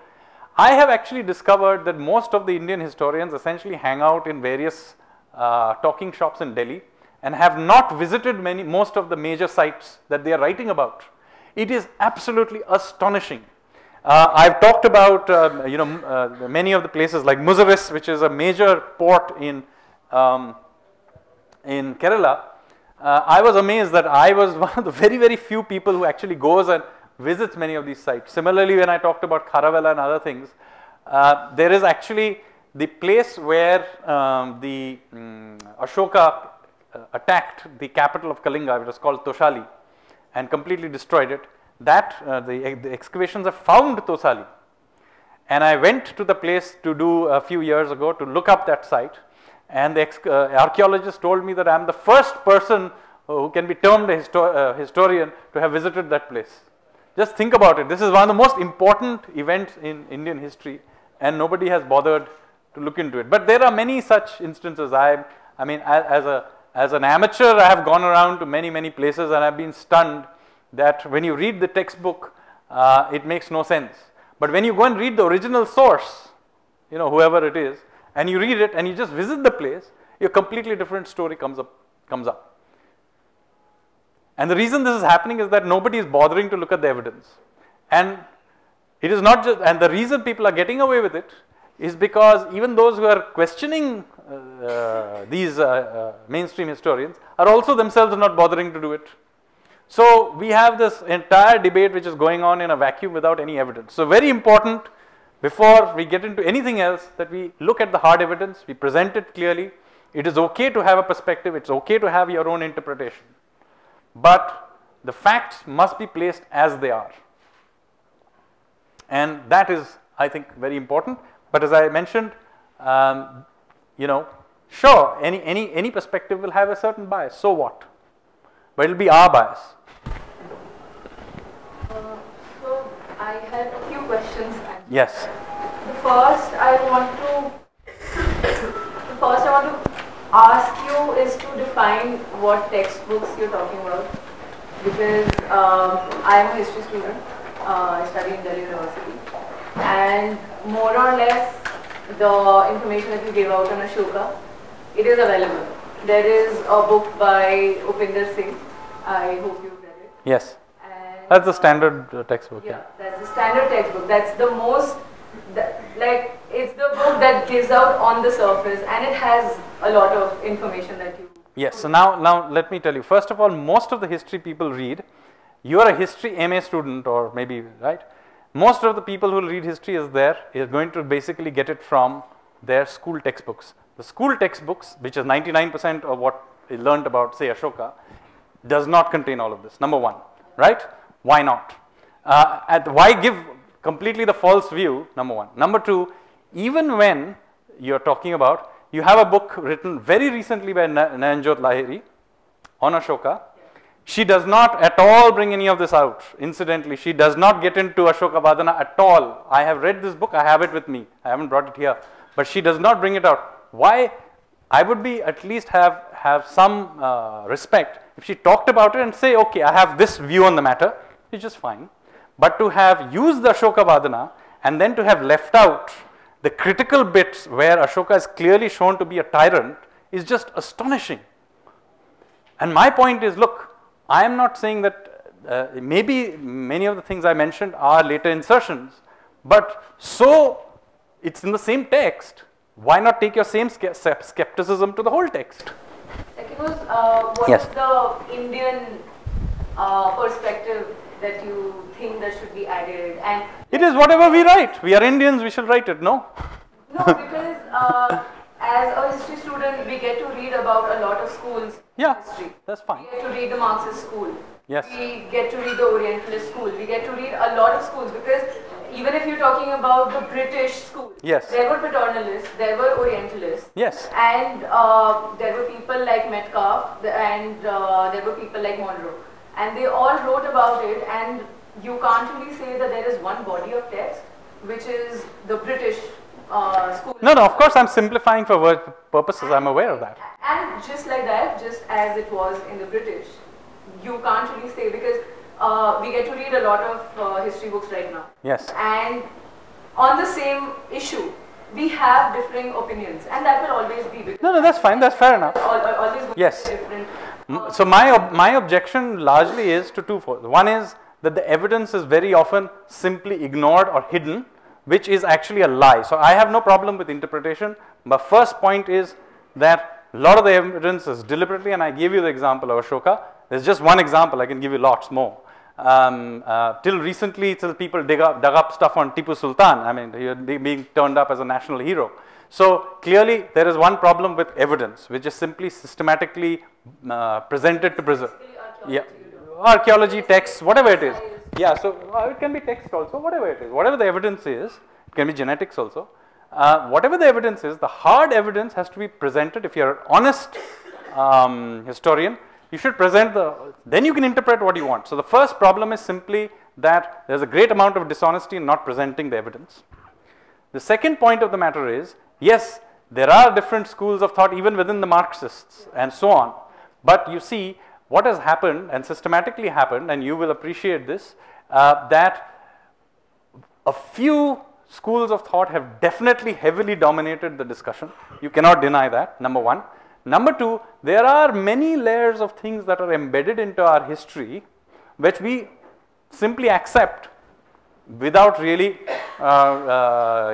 I have actually discovered that most of the Indian historians essentially hang out in various talking shops in Delhi and have not visited most of the major sites that they are writing about. It is absolutely astonishing. I've talked about many of the places like Muziris, which is a major port in Kerala. I was amazed that I was one of the very, very few people who actually goes and visits many of these sites. Similarly, when I talked about Kharavela and other things, there is actually the place where the Ashoka attacked the capital of Kalinga, which was called Toshali, and completely destroyed it. The excavations have found Tosali. And I went to the place to do a few years ago to look up that site. And the archaeologist told me that I am the first person who can be termed a historian to have visited that place. Just think about it. This is one of the most important events in Indian history, and nobody has bothered to look into it. But there are many such instances. I mean, as an amateur, I have gone around to many, many places, and I've been stunned that when you read the textbook, it makes no sense. But when you go and read the original source, whoever it is, and you read it and you just visit the place, a completely different story comes up. And the reason this is happening is that nobody is bothering to look at the evidence. And it is not just, and the reason people are getting away with it is because even those who are questioning these mainstream historians are also themselves not bothering to do it. So we have this entire debate which is going on in a vacuum without any evidence. So very important, before we get into anything else, that we look at the hard evidence, we present it clearly. It is okay to have a perspective, it's okay to have your own interpretation. But the facts must be placed as they are. And that is, I think, very important. But as I mentioned, sure, any perspective will have a certain bias, so what? But it will be our bias. So I had a few questions. Yes. The first I want to ask you is to define what textbooks you're talking about, because I am a history student. I study in Delhi University, and more or less the information that you gave out on Ashoka, it is available. There is a book by Upinder Singh. I hope you've read it. Yes. That's the standard textbook. Yeah, that's the standard textbook. That's the most, it's the book that gives out on the surface, and it has a lot of information that you... Yes, so now let me tell you. First of all, most of the history people read, you are a history MA student or maybe, right? Most of the people who read history is going to basically get it from their school textbooks. The school textbooks, which is 99% of what they learned about, say, Ashoka, does not contain all of this, number one, right? Why not? Why give completely the false view, number one. Number two, even when you're talking about, you have a book written very recently by Nayanjot Lahiri on Ashoka. She does not at all bring any of this out. Incidentally, she does not get into Ashoka Vadana at all. I have read this book, I have it with me. I haven't brought it here. But she does not bring it out. Why? I would be at least have some respect if she talked about it and say, okay, I have this view on the matter, it's just fine. But to have used the Ashoka Vadana and then to have left out the critical bits where Ashoka is clearly shown to be a tyrant is just astonishing. And my point is, look, I am not saying that maybe many of the things I mentioned are later insertions, but so it's in the same text. Why not take your same skepticism to the whole text? Second was, what is the Indian perspective that you think that should be added? And it is whatever we write. We are Indians, we should write it, no? No, because as a history student, we get to read about a lot of schools. Yeah, history. that's fine. We get to read the Marxist school. Yes. We get to read the Orientalist school. We get to read a lot of schools, because even if you're talking about the British school, yes, there were paternalists, there were Orientalists, yes, and there were people like Metcalfe, and there were people like Monroe, and they all wrote about it. And you can't really say that there is one body of text which is the British school. No, of course I'm simplifying for work purposes, I'm aware of that. And just like that, just as it was in the British, you can't really say, because we get to read a lot of history books right now. Yes. And on the same issue, we have differing opinions, and that will always be. No, that's fine, that's fair enough. Always going yes. to be different. So my objection largely is to twofold. One is that the evidence is very often simply ignored or hidden, which is actually a lie. So I have no problem with interpretation. But first point is that a lot of the evidence is deliberately, and I gave you the example of Ashoka. There's just one example, I can give you lots more. Till recently, till people dug up stuff on Tipu Sultan. I mean, you're being turned up as a national hero. So clearly, there is one problem with evidence, which is simply systematically presented to preserve. Yeah, archaeology, texts, whatever it is. Yeah, so it can be text also, whatever it is. Whatever the evidence is, it can be genetics also. Whatever the evidence is, the hard evidence has to be presented. If you're an honest historian, you should present then you can interpret what you want. So the first problem is simply that there's a great amount of dishonesty in not presenting the evidence. The second point of the matter is, yes, there are different schools of thought even within the Marxists and so on. But you see, what has happened and systematically happened, and you will appreciate this, that a few schools of thought have definitely heavily dominated the discussion. You cannot deny that, number one. Number two, there are many layers of things that are embedded into our history which we simply accept without really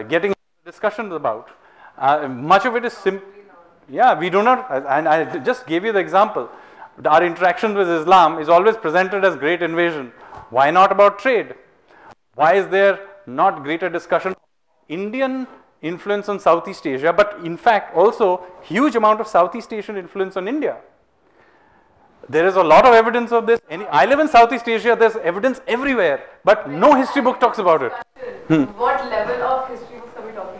getting discussions about. Much of it is simple. Yeah, we do not, and I just gave you the example. Our interaction with Islam is always presented as great invasion. Why not about trade? Why is there not greater discussion of Indian influence on Southeast Asia, but in fact also huge amount of Southeast Asian influence on India? There is a lot of evidence of this. I live in Southeast Asia, there's evidence everywhere, but no history book talks about it. What level of history books are we talking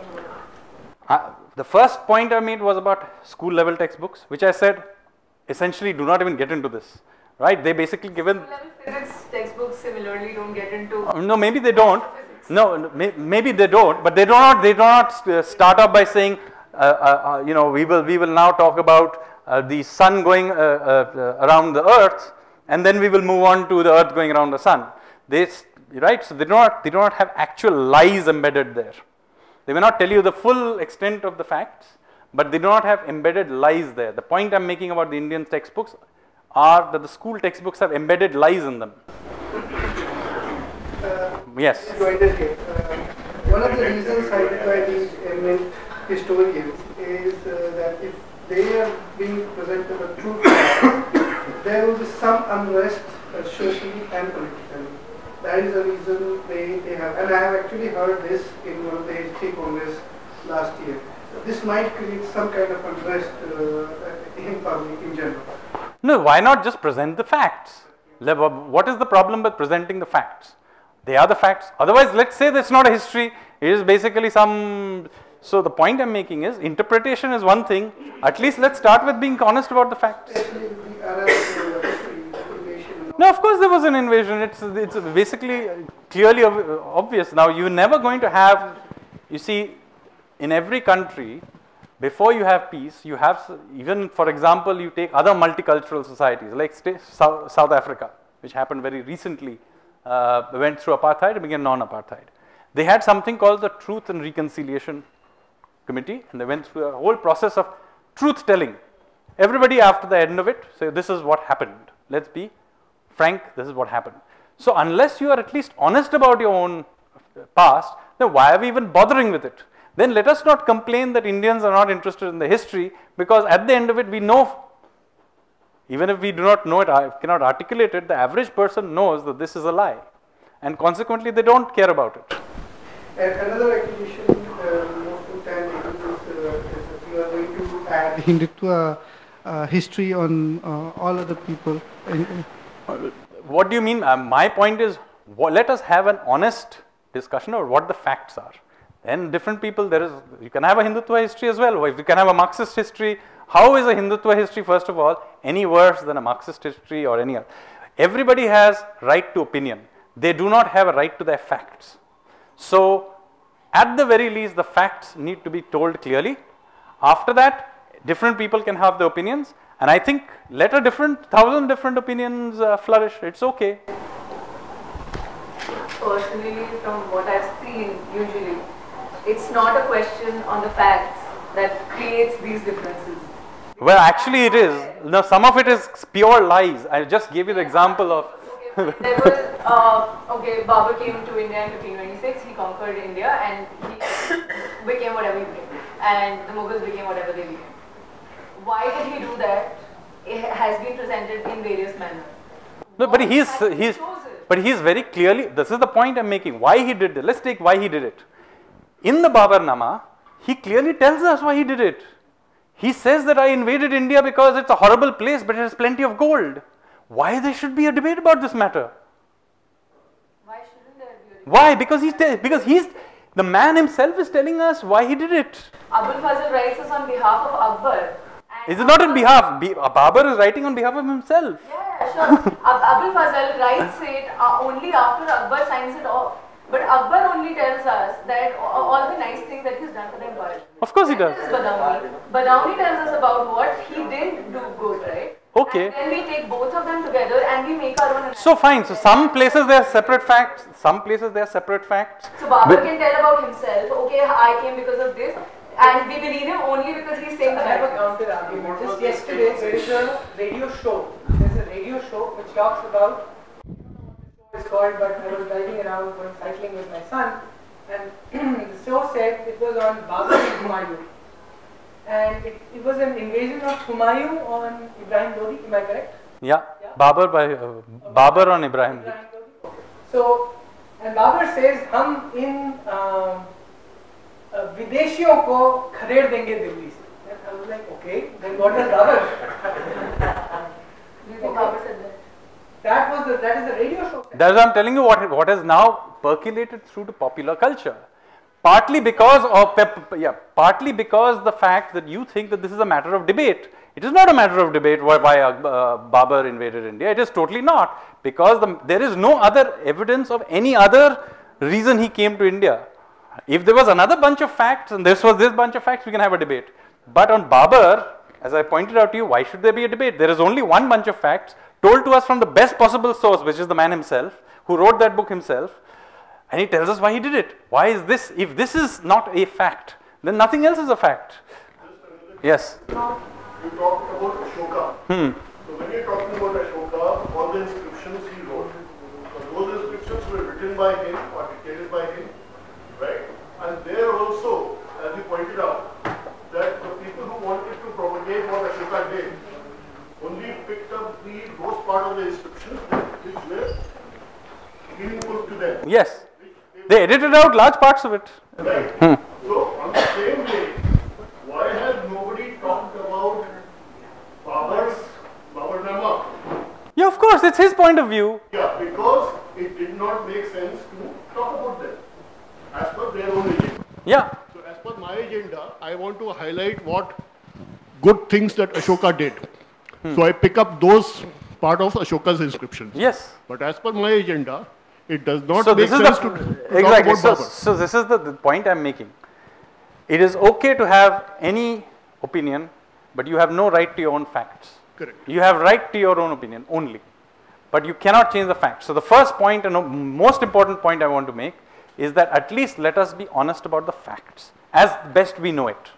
about? The first point I made was about school level textbooks, which I said essentially do not even get into this, right? They basically given school level physics textbooks similarly don't get into. No, maybe they don't. No, maybe they don't, but they do not start up by saying, you know, we will now talk about the sun going around the earth, and then we will move on to the earth going around the sun. Right? So they do not have actual lies embedded there. They may not tell you the full extent of the facts, but they do not have embedded lies there. The point I'm making about the Indian textbooks are that the school textbooks have embedded lies in them. Yes. One of the reasons cited by these eminent historians is that if they are being presented a truth, there will be some unrest socially and politically. That is the reason they have, and I have actually heard this in one of the history congress last year. This might create some kind of unrest in public in general. No, why not just present the facts? What is the problem with presenting the facts? They are the facts. Otherwise, let's say that's not a history. It is basically some. So the point I'm making is interpretation is one thing. At least let's start with being honest about the facts. No, of course there was an invasion. It's basically clearly obvious. Now you're never going to have. You see, in every country, before you have peace, you have, even for example, you take other multicultural societies like South Africa, which happened very recently. Went through apartheid and became non-apartheid. They had something called the Truth and Reconciliation Committee, and they went through a whole process of truth telling. Everybody after the end of it say, this is what happened. Let's be frank, this is what happened. So unless you are at least honest about your own past, then why are we even bothering with it? Then let us not complain that Indians are not interested in the history, because at the end of it we know Even if we do not know it, I cannot articulate it, the average person knows that this is a lie. And consequently, they don't care about it. And another accusation most of the time is that you are going to add Hindutva history on all other people. What do you mean? My point is, let us have an honest discussion about what the facts are. Then different people, you can have a Hindutva history as well. If you can have a Marxist history, how is a Hindutva history, first of all, any worse than a Marxist history or any other? Everybody has right to opinion. They do not have a right to their facts. So, at the very least, the facts need to be told clearly. After that, different people can have their opinions. And I think let 1,000 different opinions flourish. It's okay. Personally, from what I've seen, usually, it's not a question on the facts that creates these differences. Well, actually it is. No, some of it is pure lies. I just gave you the example of... There was, Babur came to India in 1526, he conquered India and he became whatever he became. And the Mughals became whatever they became. Why did he do that? It has been presented in various manners. No, but he's very clearly, this is the point I'm making, why he did it. Let's take why he did it. In the Babarnama, he clearly tells us why he did it. He says that I invaded India because it's a horrible place, but it has plenty of gold. Why there should be a debate about this matter? Why shouldn't there be a debate? Why? Because the man himself is telling us why he did it. Abul Fazl writes this on behalf of Akbar. Is it not on behalf? Babur is writing on behalf of himself. Yeah, sure. Abul Fazl writes it only after Akbar signs it off. But Akbar only tells us that all the nice things that he's done for the empire. Of course he does. Badauni tells us about what he didn't do good, right? Okay. And then we take both of them together and we make our own analysis. So fine. So some places there are separate facts. Some places there are separate facts. So Babur can tell about himself. Okay, I came because of this. And we believe him only because he's saying the I have a counter argument. Just yesterday, there is a radio show. There's a radio show which talks about, it's called, but I was driving around going cycling with my son, and the show said it was on Babur and Humayun. And it was an invasion of Humayun on Ibrahim Lodi, am I correct? Yeah, Babur on Ibrahim Lodi. Okay. So, and Babur says, हम इन विदेशियों को खदेड़ देंगे दिल्ली से. And I was like, okay, then what does Babur? Do you think Babur said that? That is the radio show. That's what I'm telling you, what has now percolated through to popular culture. Partly because the fact that you think that this is a matter of debate. It is not a matter of debate why Babur invaded India. It is totally not, because there is no other evidence of any other reason he came to India. If there was another bunch of facts and this was this bunch of facts, we can have a debate. But on Babur, as I pointed out to you, why should there be a debate? There is only one bunch of facts told to us from the best possible source, which is the man himself, who wrote that book himself, and he tells us why he did it. Why is this? If this is not a fact, then nothing else is a fact. Yes? You talked about Ashoka. So when you're talking about Ashoka, all the inscriptions he wrote, those inscriptions were written by him or dictated by him, right? And there also, as you pointed out, that the people who wanted to propagate what Ashoka did only picked up those part of the inscriptions which were meaningful to them. Yes. They edited out large parts of it. Right. So, on the same way, why has nobody talked about Babarnama? Yeah, of course, it's his point of view. Yeah, because it did not make sense to talk about them as per their own agenda. Yeah. So, as per my agenda, I want to highlight what good things that Ashoka did. So, I pick up those part of Ashoka's inscriptions. Yes. But as per my agenda, it does not So make this is sense the, to exactly. talk about So, Babur. so this is the point I'm making. It is okay to have any opinion, but you have no right to your own facts. Correct. You have right to your own opinion only, but you cannot change the facts. So the first point and most important point I want to make is that at least let us be honest about the facts as best we know it.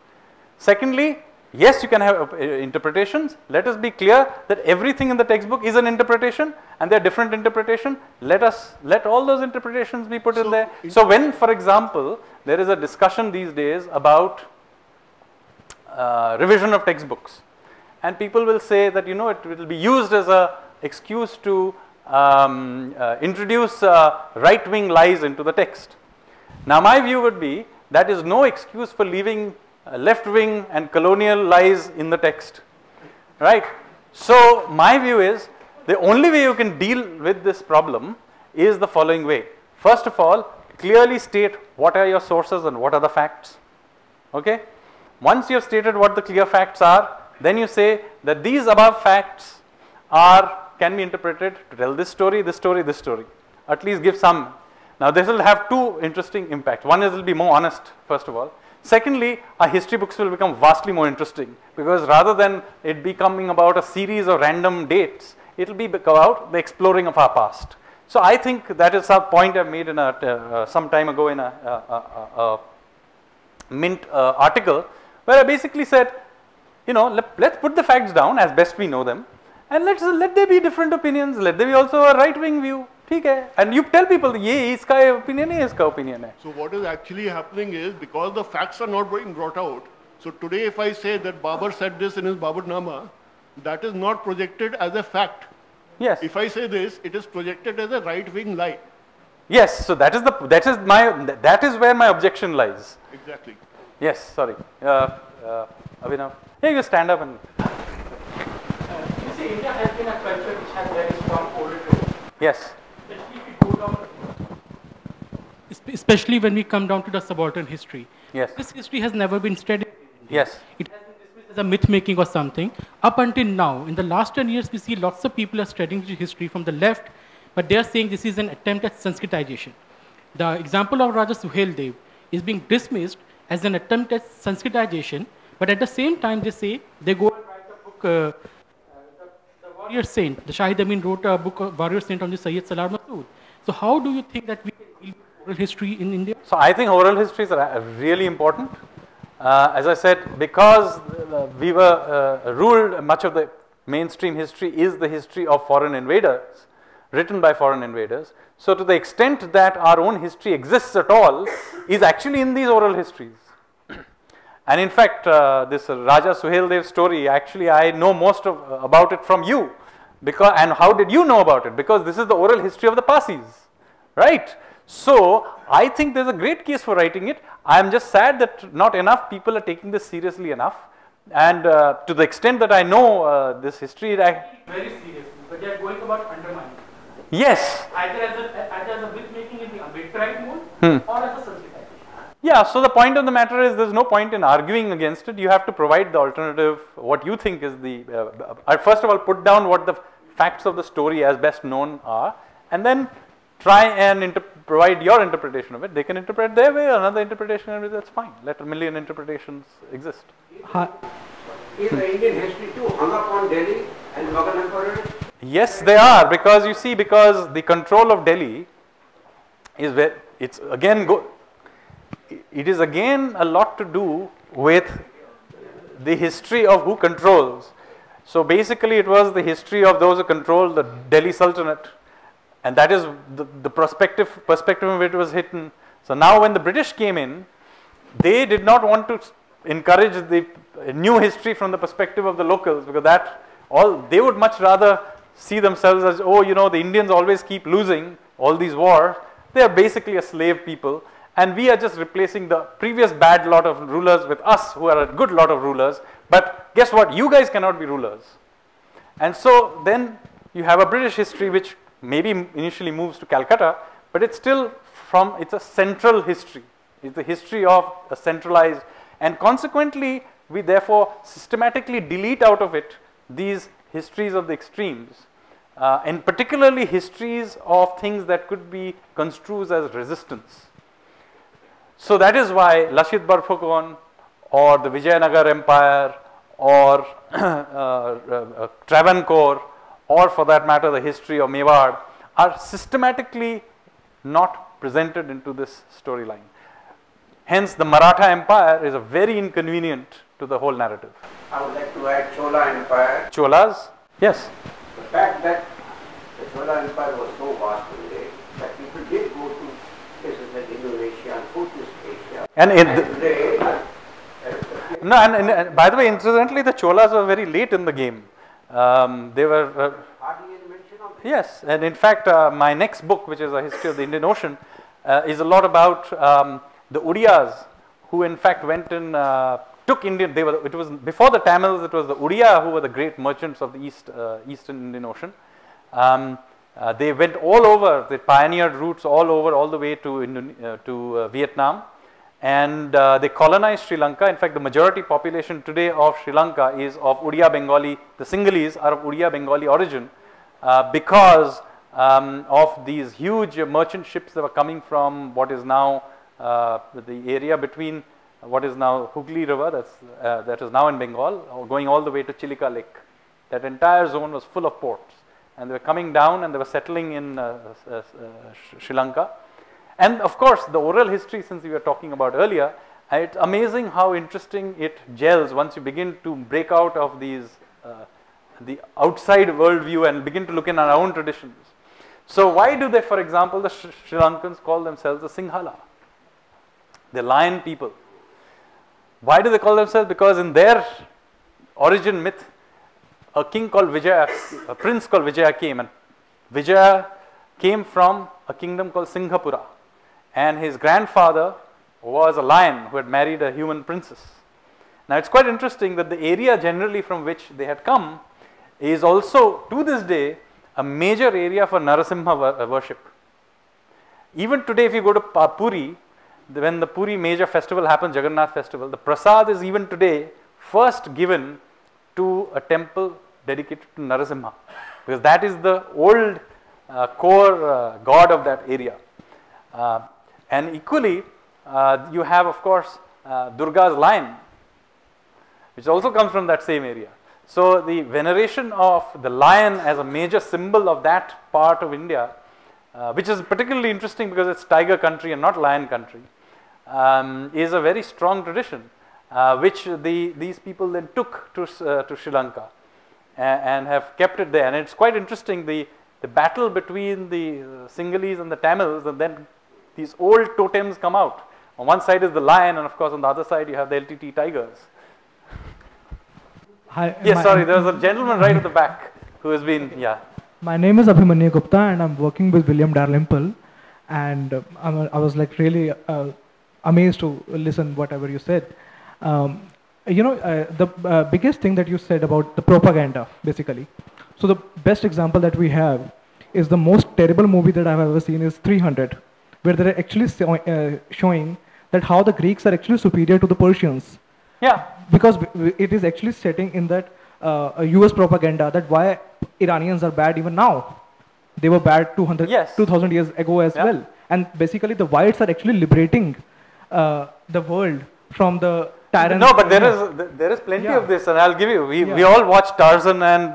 Secondly, yes, you can have interpretations. Let us be clear that everything in the textbook is an interpretation and there are different interpretations. Let all those interpretations be put in there. So when, for example, there is a discussion these days about revision of textbooks, and people will say that, it will be used as a excuse to introduce right-wing lies into the text. Now my view would be that is no excuse for leaving left-wing and colonial lies in the text, right? So my view is the only way you can deal with this problem is the following way. First of all, clearly state what are your sources and what are the facts, okay? Once you have stated what the clear facts are, then you say that these above facts can be interpreted to tell this story, this story, this story. At least give some. Now this will have two interesting impacts. One is it will be more honest, first of all. Secondly, our history books will become vastly more interesting, because rather than it becoming about a series of random dates, it will be about the exploring of our past. So I think that is a point I made in some time ago in a Mint article, where I basically said, let's put the facts down as best we know them, and let there be different opinions, let there be also a right-wing view. And you tell people, ye iska opinion hai, iska opinion hai. So what is actually happening is, because the facts are not being brought out, so today if I say that Babur said this in his Baburnama, that is not projected as a fact. Yes. If I say this, it is projected as a right-wing lie. Yes, so that is where my objection lies. Exactly. Yes, sorry. Abhinav, here you stand up and. You see, India has been a culture which has very strong oral tradition. Yes. Especially when we come down to the subaltern history. Yes. This history has never been studied. Yes. It has been dismissed as a myth making or something. Up until now, in the last 10 years, we see lots of people are studying history from the left, but they are saying this is an attempt at Sanskritization. The example of Raja Suheldev is being dismissed as an attempt at Sanskritization, but at the same time they say they go and write the book, the Warrior Saint. The Shahid Amin wrote a book of Warrior Saint on the Sayyid Salar Masood. So how do you think that we can deal with oral history in India? So I think oral histories are really important. As I said, because we were ruled, much of the mainstream history is the history of foreign invaders, written by foreign invaders. So to the extent that our own history exists at all is actually in these oral histories. And in fact, this Raja Suheldev story, actually I know most about it from you. And how did you know about it? Because this is the oral history of the Parsis, right? So I think there's a great case for writing it. I am just sad that not enough people are taking this seriously enough. And to the extent that I know this history, very seriously, but they are going about undermining. Yes. Either as a myth making in the Ambedkarite mode or as a Sanskritization. Yeah, so the point of the matter is there's no point in arguing against it. You have to provide the alternative, what you think is the, first of all put down what the facts of the story as best known are, and then try and provide your interpretation of it. They can interpret their way, another interpretation of it, that's fine. Let a million interpretations exist. Is the Indian history too hung up on Delhi and Mughal emperors? Yes, they are, because you see, because the control of Delhi is where it's again it is again a lot to do with the history of who controls. So basically it was the history of those who controlled the Delhi Sultanate, and that is the perspective in which it was hidden. So now when the British came in, they did not want to encourage the new history from the perspective of the locals, because they would much rather see themselves as, the Indians always keep losing all these wars. They are basically a slave people, and we are just replacing the previous bad lot of rulers with us who are a good lot of rulers. But guess what? You guys cannot be rulers. And so then you have a British history which maybe initially moves to Calcutta, but it's still it's a central history. It's the history of a centralized, and consequently we therefore systematically delete out of it these histories of the extremes, and particularly histories of things that could be construed as resistance. So that is why Lashit Barphukon or the Vijayanagar Empire or Travancore, or for that matter the history of Mewar, are systematically not presented into this storyline. Hence the Maratha Empire is a very inconvenient to the whole narrative. I would like to add Chola Empire. Cholas? Yes. The fact that the Chola Empire was so vast today that people did go to places like Indonesia and Southeast Asia. And No, and by the way, incidentally, the Cholas were very late in the game. They were. Hardly any mention of it. Yes, and in fact, my next book, which is a history of the Indian Ocean, is a lot about the Odiyas, who in fact went and took Indian. It was before the Tamils. It was the Odia who were the great merchants of the Eastern Indian Ocean. They went all over. They pioneered routes all over, all the way to Vietnam, and they colonized Sri Lanka. In fact, the majority population today of Sri Lanka is of Odia Bengali. The Sinhalese are of Odia Bengali origin because of these huge merchant ships that were coming from what is now the area between what is now Hooghly River, that is now in Bengal, going all the way to Chilika Lake. That entire zone was full of ports, and they were coming down and they were settling in Sri Lanka. And of course, the oral history, since we were talking about earlier, it's amazing how interesting it gels once you begin to break out of these the outside worldview and begin to look in our own traditions. So why do they, for example, the Sri Lankans call themselves the Sinhala, the lion people? Why do they call themselves? Because in their origin myth, a king called Vijaya, a prince called Vijaya came, and Vijaya came from a kingdom called Singhapura, and his grandfather was a lion who had married a human princess. Now it's quite interesting that the area generally from which they had come is also to this day a major area for Narasimha worship. Even today, if you go to Puri, when the Puri major festival happens, Jagannath festival, the prasad is even today first given to a temple dedicated to Narasimha, because that is the old core god of that area. And equally, you have, of course, Durga's lion, which also comes from that same area. So the veneration of the lion as a major symbol of that part of India, which is particularly interesting because it's tiger country and not lion country, is a very strong tradition, which these people then took to Sri Lanka and have kept it there. And it's quite interesting, the battle between the Sinhalese and the Tamils, and then these old totems come out. On one side is the lion, and of course on the other side you have the LTT tigers. Hi, yes, sorry, there was a gentleman right at the back who has been, yeah. My name is Abhimanyu Gupta, and I'm working with William Dalrymple, and I was like really amazed to listen whatever you said. The biggest thing that you said about the propaganda, basically. So the best example that we have is the most terrible movie that I've ever seen is 300, where they're actually showing that how the Greeks are actually superior to the Persians. Yeah. Because it is actually setting in that US propaganda that why Iranians are bad even now. They were bad 2000 years ago as well. And basically the whites are actually liberating the world from the tyrants. No, but there is plenty of this, and I'll give you, we all watch Tarzan and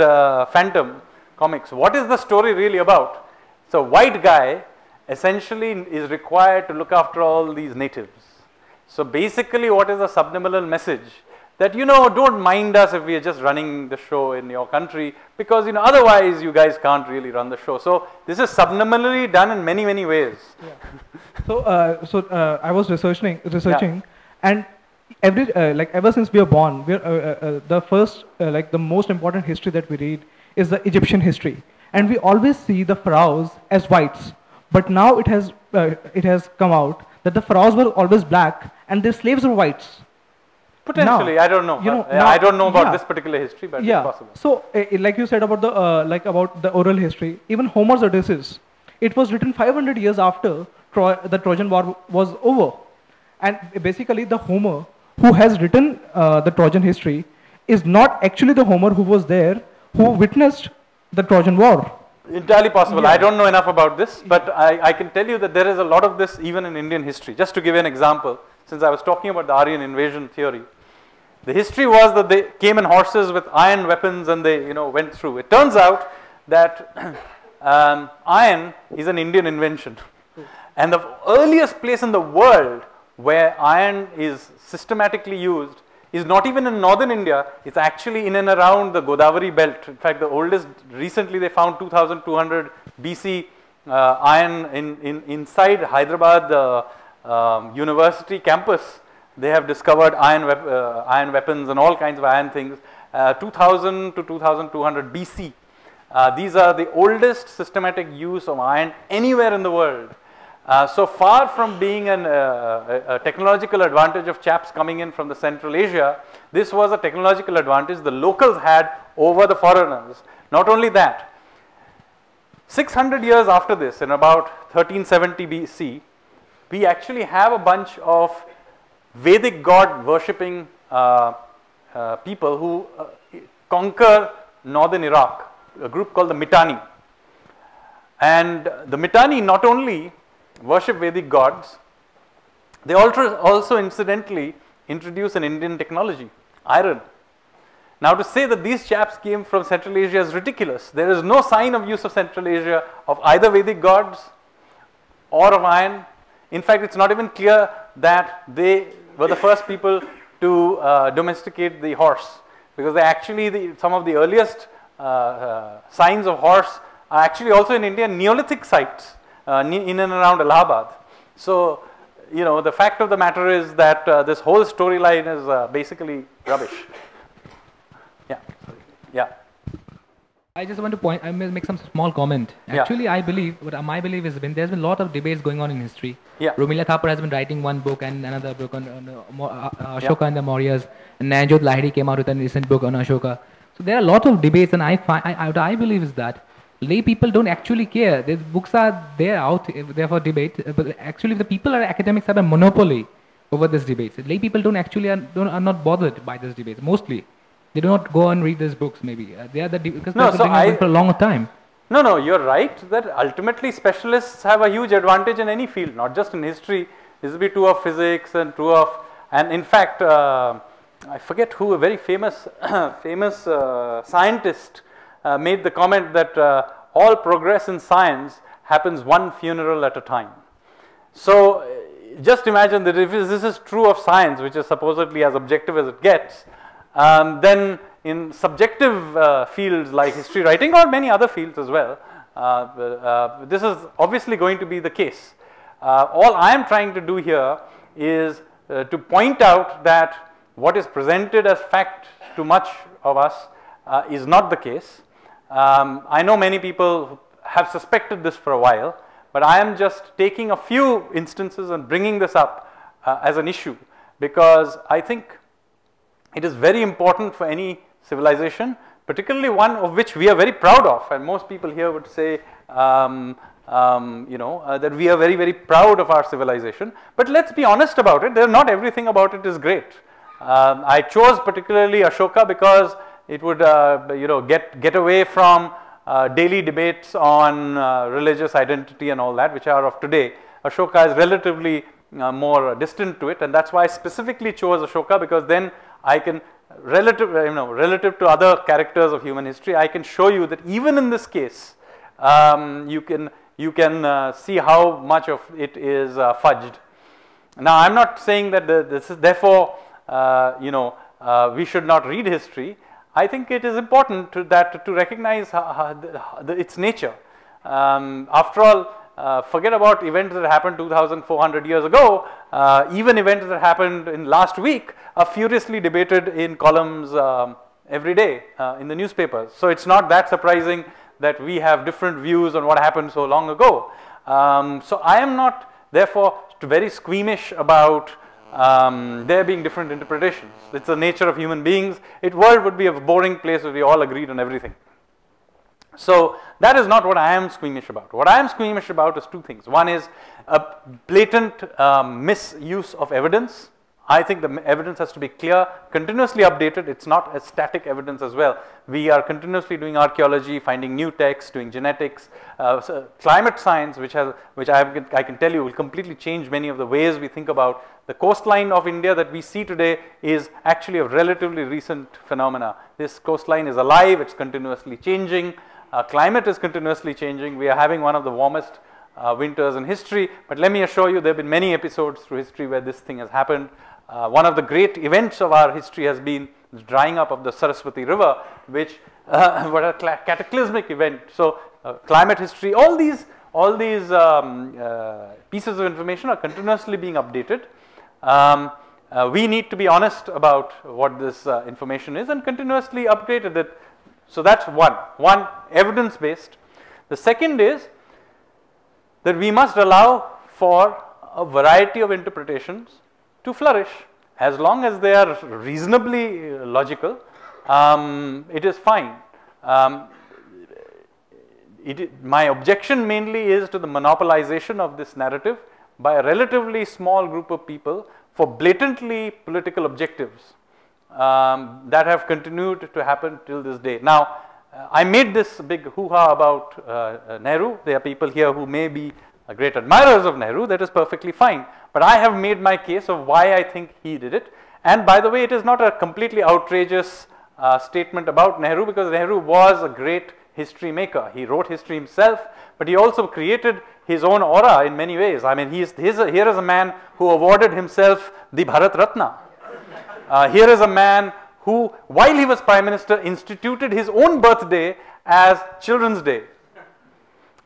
Phantom comics. What is the story really about? So white guy essentially is required to look after all these natives. So basically what is the subliminal message? That, you know, don't mind us if we are just running the show in your country, because, you know, otherwise you guys can't really run the show. So this is subliminally done in many, many ways. Yeah. So I was researching, and ever since we are born, the first, the most important history that we read is the Egyptian history, and we always see the pharaohs as whites. But now it has come out that the pharaohs were always black and their slaves were whites. Potentially, now, I don't know. I don't know about this particular history, but it's possible. So, like you said about the oral history, even Homer's Odysseus, it was written 500 years after the Trojan War was over, and basically the Homer who has written the Trojan history is not actually the Homer who was there, who witnessed the Trojan War. Entirely possible. I don't know enough about this, but I can tell you that there is a lot of this even in Indian history. Just to give you an example, since I was talking about the Aryan Invasion Theory, the history was that they came in horses with iron weapons and they, you know, went through. It turns out that iron is an Indian invention, and the earliest place in the world where iron is systematically used is not even in northern India, it's actually in and around the Godavari belt. In fact, the oldest, recently they found 2200 BC iron inside Hyderabad University campus, They have discovered iron weapons and all kinds of iron things. 2000 to 2200 BC. These are the oldest systematic use of iron anywhere in the world. So far from being a technological advantage of chaps coming in from the Central Asia, this was a technological advantage the locals had over the foreigners. Not only that, 600 years after this, in about 1370 BC, we actually have a bunch of Vedic god worshipping people who conquer northern Iraq, a group called the Mitanni. And the Mitanni not only worship Vedic gods, they also incidentally introduce an Indian technology, iron. Now to say that these chaps came from Central Asia is ridiculous. There is no sign of use of Central Asia of either Vedic gods or of iron. In fact, it's not even clear that they were the first people to domesticate the horse, because they actually, some of the earliest signs of horse are actually also in India, Neolithic sites in and around Allahabad. So, you know, the fact of the matter is that this whole storyline is basically rubbish. Yeah, yeah. I just want to point, I may make some small comment. Actually, I believe, what my belief has been, there's been a lot of debates going on in history. Yeah. Rumila Thapar has been writing one book and another book on Ashoka and the Mauryas. And Nanjot Lahiri came out with a recent book on Ashoka. So there are a lot of debates, and what I believe is that lay people don't actually care. These books are there out there for debate, but actually the people are academics have a monopoly over these debates. Lay people don't actually are not bothered by these debates mostly. They do not go and read these books maybe. They are because they're doing it for a long time. No, you're right that ultimately specialists have a huge advantage in any field, not just in history. This will be true of physics and true of, and in fact, I forget who, a very famous scientist made the comment that all progress in science happens one funeral at a time. So just imagine that if this is true of science, which is supposedly as objective as it gets, then in subjective fields like history writing or many other fields as well, this is obviously going to be the case. All I am trying to do here is to point out that what is presented as fact to much of us is not the case. I know many people have suspected this for a while, but I am just taking a few instances and bringing this up as an issue, because I think it is very important for any civilization, particularly one of which we are very proud of, and most people here would say that we are very, very proud of our civilization. But let's be honest about it, not everything about it is great. I chose particularly Ashoka because it would get away from daily debates on religious identity and all that, which are of today. Ashoka is relatively more distant to it, and that's why I specifically chose Ashoka, because then I can, relative to other characters of human history, I can show you that even in this case, you can see how much of it is fudged. Now, I'm not saying that this is therefore, we should not read history. I think it is important to recognize its nature. After all, forget about events that happened 2,400 years ago. Even events that happened in last week are furiously debated in columns every day in the newspapers. So it's not that surprising that we have different views on what happened so long ago. So I am not therefore very squeamish about there being different interpretations. It's the nature of human beings. World would be a boring place if we all agreed on everything. So that is not what I am squeamish about. What I am squeamish about is two things. One is a blatant misuse of evidence. I think the evidence has to be clear, continuously updated. It's not a static evidence as well. We are continuously doing archaeology, finding new texts, doing genetics, so climate science, which I can tell you will completely change many of the ways we think about. The coastline of India that we see today is actually a relatively recent phenomena. This coastline is alive, it's continuously changing. Climate is continuously changing. We are having one of the warmest winters in history, but let me assure you there have been many episodes through history where this thing has happened. One of the great events of our history has been the drying up of the Saraswati River, which was a cataclysmic event. So climate history, all these pieces of information are continuously being updated. we need to be honest about what this information is and continuously upgrade it. So that's one evidence based. The second is that we must allow for a variety of interpretations to flourish as long as they are reasonably logical. It is fine. My objection mainly is to the monopolization of this narrative by a relatively small group of people for blatantly political objectives that have continued to happen till this day. Now, I made this big hoo-ha about Nehru. There are people here who may be great admirers of Nehru. That is perfectly fine. But I have made my case of why I think he did it. And by the way, it is not a completely outrageous statement about Nehru, because Nehru was a great history maker. He wrote history himself, but he also created his own aura in many ways. I mean, here is a man who awarded himself the Bharat Ratna. Here is a man who, while he was Prime Minister, instituted his own birthday as Children's Day.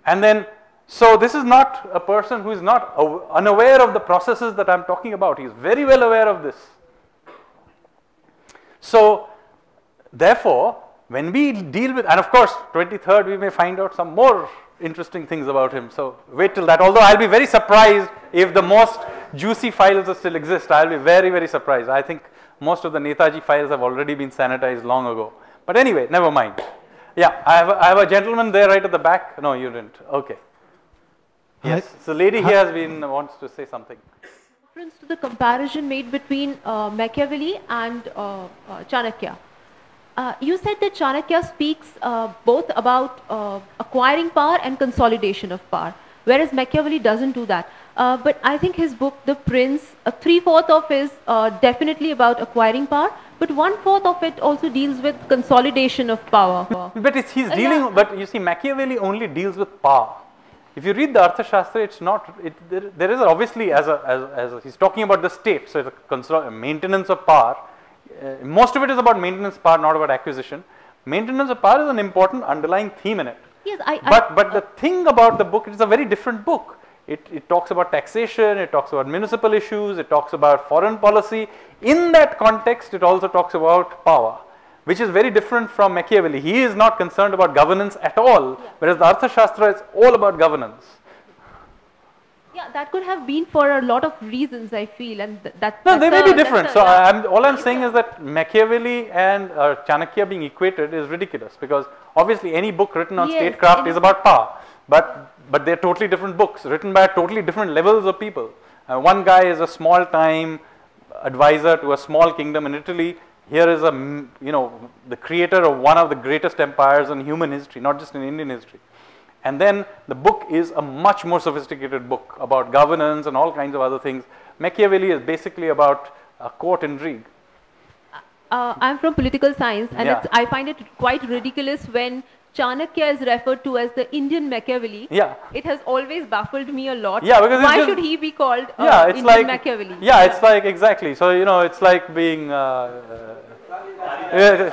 And then, so this is not a person who is not unaware of the processes that I am talking about. He is very well aware of this. So, therefore, when we deal with, and of course, 23rd, we may find out some more interesting things about him. So, wait till that. Although I'll be very surprised if the most juicy files still exist. I'll be very, very surprised. I think most of the Netaji files have already been sanitized long ago. But anyway, never mind. Yeah, I have a gentleman there right at the back. No, you didn't. Okay. Yes. So, lady here wants to say something. Reference to the comparison made between Machiavelli and Chanakya. You said that Chanakya speaks both about acquiring power and consolidation of power, whereas Machiavelli doesn't do that. But I think his book, The Prince, 3/4 of is definitely about acquiring power, but 1/4 of it also deals with consolidation of power. But he's dealing, but you see, Machiavelli only deals with power. If you read the Arthashastra, it's not, there is obviously, he's talking about the state, so it's a maintenance of power. Most of it is about maintenance of power, not about acquisition. Maintenance of power is an important underlying theme in it. Yes, but the thing about the book, it is a very different book. It talks about taxation, it talks about municipal issues, it talks about foreign policy. In that context, it also talks about power, which is very different from Machiavelli. He is not concerned about governance at all, whereas the Arthashastra is all about governance. Yeah, that could have been for a lot of reasons, I feel, and no, they may be different. So all I'm saying is that Machiavelli and Chanakya being equated is ridiculous, because obviously any book written on statecraft is about power, but they're totally different books written by totally different levels of people. One guy is a small-time advisor to a small kingdom in Italy. Here is the creator of one of the greatest empires in human history, not just in Indian history. And then the book is a much more sophisticated book about governance and all kinds of other things. Machiavelli is basically about court intrigue. I'm from political science, and I find it quite ridiculous when Chanakya is referred to as the Indian Machiavelli. Yeah. It has always baffled me a lot. Yeah, because why should he be called it's Indian like, Machiavelli? Yeah, it's like, exactly. So, it's like being... Khalid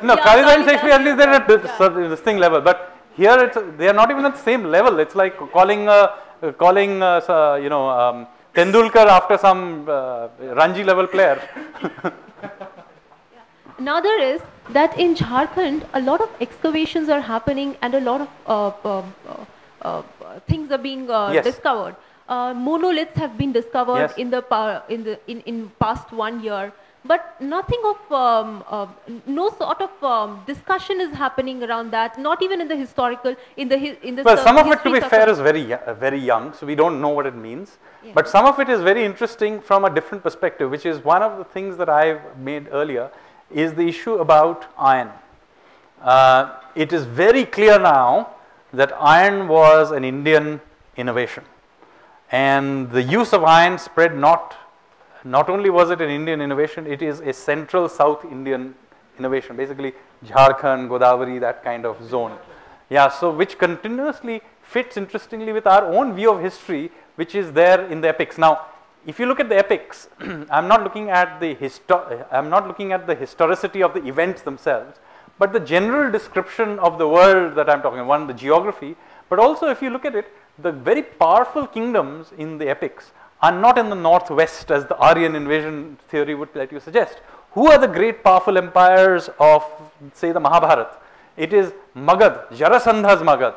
and Shakespeare, at least they're at this thing level. But here, they are not even at the same level. It's like calling Tendulkar after some Ranji level player. Another is that in Jharkhand, a lot of excavations are happening and a lot of things are being discovered. Monoliths have been discovered in past 1 year, but nothing of no sort of discussion is happening around that. Not even in the historical Well, some of it, to be fair, is very young, so we don't know what it means. Yeah. But some of it is very interesting from a different perspective, which is one of the things that I made earlier. Is the issue about iron. It is very clear now that iron was an Indian innovation, and the use of iron spread not only was it an Indian innovation, it is a central South Indian innovation, basically Jharkhand, Godavari, that kind of zone. Yeah, so which continuously fits interestingly with our own view of history, which is there in the epics. Now, if you look at the epics, I'm not looking at the historicity of the events themselves, but the general description of the world that I'm talking about, one, the geography, but also if you look at it, the very powerful kingdoms in the epics are not in the northwest as the Aryan invasion theory would let you suggest. Who are the great powerful empires of, say, the Mahabharata? It is Magad, Jarasandha's Magad.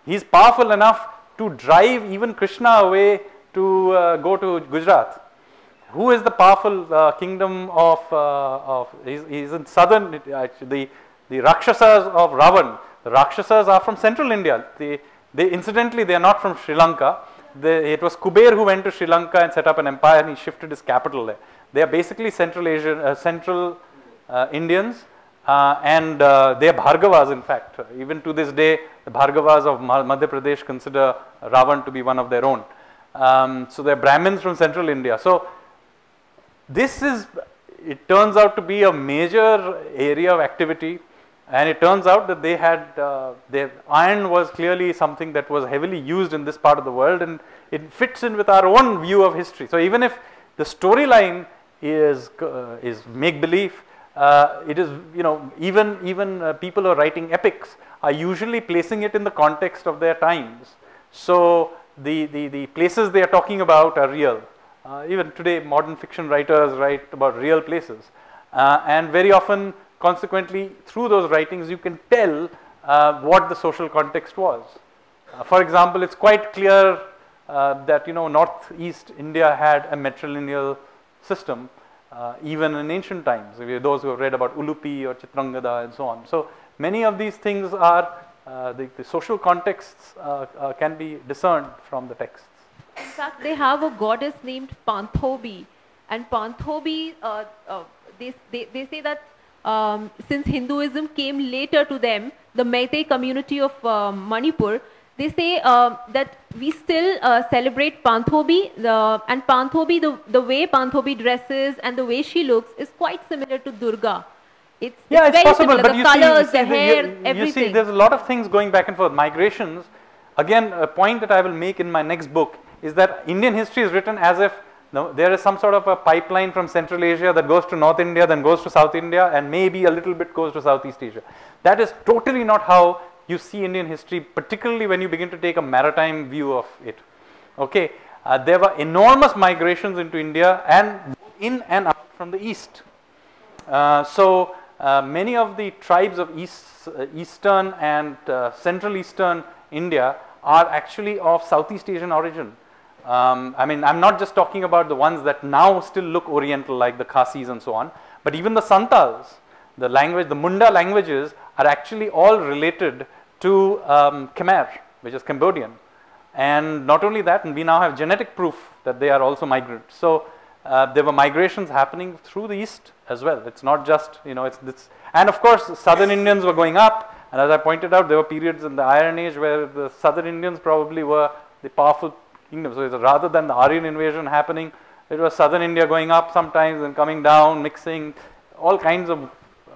He is powerful enough to drive even Krishna away to go to Gujarat. Who is the powerful kingdom of he's in southern, actually, the Rakshasas of Ravan. The Rakshasas are from central India. Incidentally, they are not from Sri Lanka. It was Kuber who went to Sri Lanka and set up an empire, and he shifted his capital there. They are basically Central Asian, Central Indians, and they are Bhargavas, in fact. Even to this day, the Bhargavas of Madhya Pradesh consider Ravan to be one of their own. So they are Brahmins from Central India. So this is, it turns out to be a major area of activity, and it turns out that they had, their iron was clearly something that was heavily used in this part of the world, and it fits in with our own view of history. So even if the storyline is make-believe, it is, you know, even people who are writing epics are usually placing it in the context of their times. So the places they are talking about are real. Even today, modern fiction writers write about real places, and very often, consequently, through those writings, you can tell what the social context was. For example, it's quite clear that, you know, northeast India had a matrilineal system, even in ancient times. Those who have read about Ulupi or Chitrangada and so on. So many of these things are the social contexts can be discerned from the texts. In fact, they have a goddess named Panthobi, and Panthobi, they say that since Hinduism came later to them, the Meitei community of Manipur, they say that we still celebrate Panthobi, and Panthobi, the way Panthobi dresses and the way she looks is quite similar to Durga. It's very possible, similar. but the colors, the hair, everything. You see, there's a lot of things going back and forth. Migrations, again, a point that I will make in my next book is that Indian history is written as if there is some sort of a pipeline from Central Asia that goes to North India, then goes to South India, and maybe a little bit goes to Southeast Asia. That is totally not how you see Indian history, particularly when you begin to take a maritime view of it. Okay, there were enormous migrations into India and in and out from the east. So many of the tribes of eastern and central eastern India are actually of Southeast Asian origin. I mean, I'm not just talking about the ones that now still look Oriental, like the Khasis and so on, but even the Santals, the language, the Munda languages are actually all related to Khmer, which is Cambodian. And not only that, we now have genetic proof that they are also migrants. So there were migrations happening through the east as well. It's not just, you know, and of course, southern Indians were going up. And as I pointed out, there were periods in the Iron Age where the southern Indians probably were the powerful kingdom. So rather than the Aryan invasion happening, it was southern India going up sometimes and coming down, mixing, all kinds of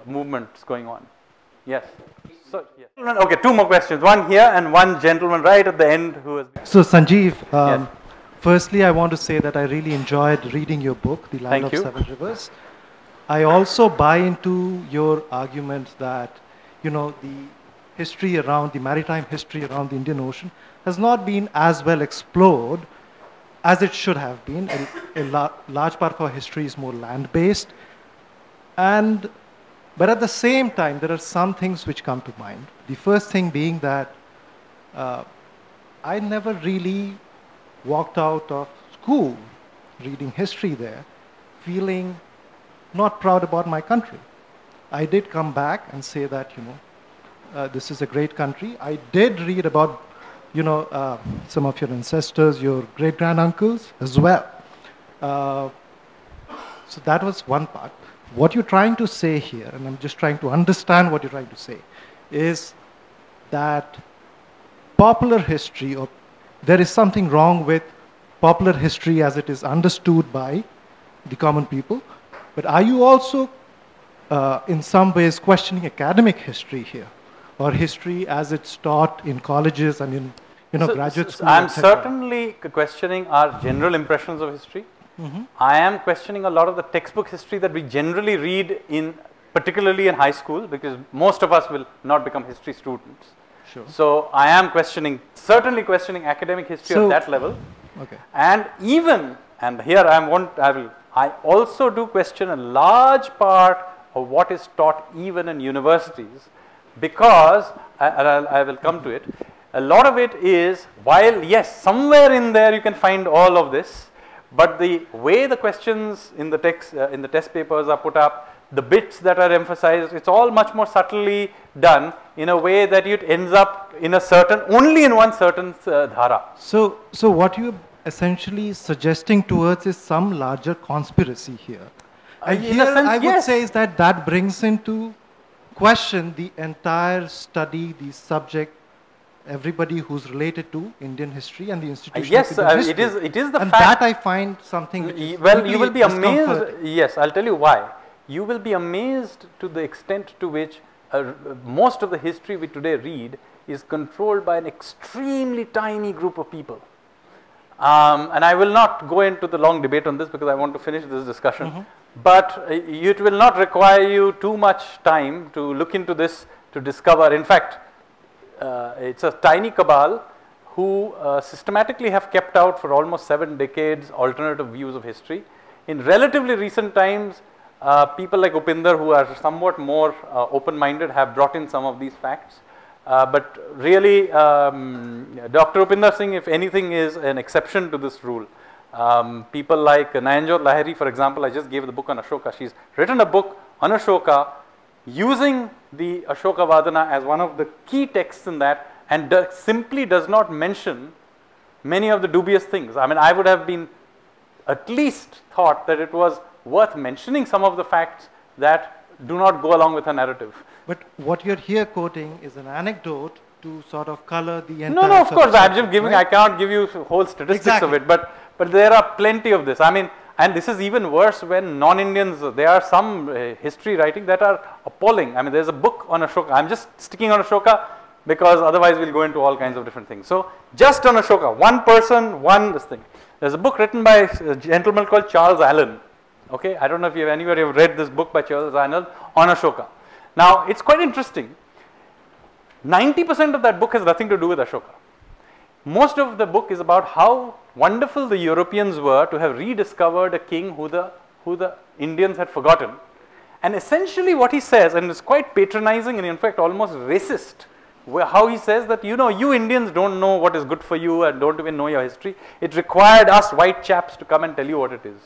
movements going on. Yes. So, yes. Okay, two more questions. One here and one gentleman right at the end who has. So Sanjeev, yes. Firstly, I want to say that I really enjoyed reading your book, The Land of Seven Rivers. I also buy into your argument that, you know, the history around, the maritime history around the Indian Ocean has not been as well explored as it should have been. A large part of our history is more land-based. But at the same time, there are some things which come to mind. The first thing being that I never really walked out of school reading history there, feeling not proud about my country. I did come back and say that, you know, this is a great country. I did read about, you know, some of your ancestors, your great-granduncles as well. So that was one part. What you're trying to say here, and I'm just trying to understand what you're trying to say, is that popular history, or there is something wrong with popular history as it is understood by the common people. But are you also, in some ways, questioning academic history here, or history as it's taught in colleges and in, you know, graduate schools? I'm certainly questioning our general impressions of history. Mm-hmm. I am questioning a lot of the textbook history that we generally read in, particularly in high school, because most of us will not become history students. Sure. So I am questioning, certainly questioning academic history at that level. Okay. And even and here I also do question a large part of what is taught even in universities, because, I will come to it, a lot of it is, while yes, somewhere in there you can find all of this, but the way the questions in the text, in the test papers are put up, the bits that are emphasized, it's all much more subtly done in a way that it ends up in a certain, only in one certain dhara. So what you're essentially suggesting towards is some larger conspiracy here. And in here a sense, I would yes. say is that brings into question the entire study, the subject, everybody who's related to Indian history and the institution Yes, of Indian history. it is the and fact. that I find something Well, you will be amazed. discomforting. Yes, I'll tell you why. You will be amazed to the extent to which most of the history we today read is controlled by an extremely tiny group of people. And I will not go into the long debate on this because I want to finish this discussion. But it will not require you too much time to look into this to discover. In fact, it's a tiny cabal who systematically have kept out for almost 7 decades alternative views of history. In relatively recent times, people like Upinder, who are somewhat more open-minded, have brought in some of these facts. But really, Dr. Upinder Singh, if anything, is an exception to this rule. People like Nayanjot Lahiri, for example, I just gave the book on Ashoka. She's written a book on Ashoka using the Ashoka Vadana as one of the key texts in that, and simply does not mention many of the dubious things. I mean, I would have been at least thought that it was worth mentioning some of the facts that do not go along with her narrative. But what you're here quoting is an anecdote to sort of color the entire. No, of course, I'm just giving, right? I cannot give you whole statistics of it, but there are plenty of this. I mean, and this is even worse when non-Indians, there are some history writing that are appalling. I mean, there's a book on Ashoka. I'm just sticking on Ashoka because otherwise we'll go into all kinds of different things. So just on Ashoka, one person, this thing. There's a book written by a gentleman called Charles Allen. Okay, I don't know if you have anybody have read this book by Charles Allen on Ashoka. Now, it's quite interesting. 90% of that book has nothing to do with Ashoka. Most of the book is about how wonderful the Europeans were to have rediscovered a king who the Indians had forgotten. And essentially what he says, and it's quite patronizing and in fact almost racist, how he says that, you know, you Indians don't know what is good for you and don't even know your history. It required us white chaps to come and tell you what it is.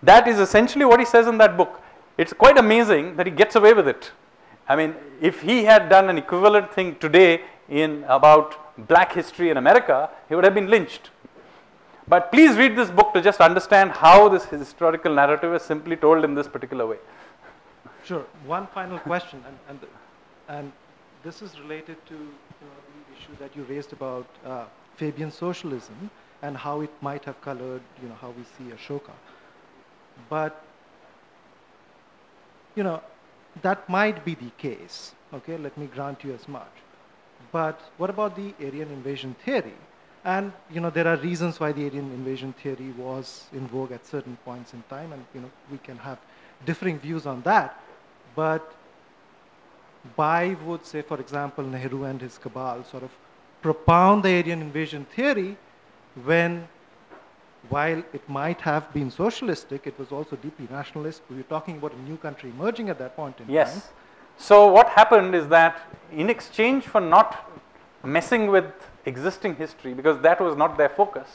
That is essentially what he says in that book. It's quite amazing that he gets away with it. I mean, if he had done an equivalent thing today in about black history in America, he would have been lynched. But please read this book to just understand how this historical narrative is simply told in this particular way. Sure. One final question, and this is related to the issue that you raised about Fabian socialism and how it might have colored how we see Ashoka. But that might be the case. Okay, let me grant you as much. But what about the Aryan invasion theory? And there are reasons why the Aryan invasion theory was in vogue at certain points in time, and we can have differing views on that. But Bai would say, for example, Nehru and his cabal sort of propound the Aryan invasion theory when, while it might have been socialistic, it was also deeply nationalist. We were talking about a new country emerging at that point in time. Yes. So what happened is that in exchange for not messing with existing history, because that was not their focus,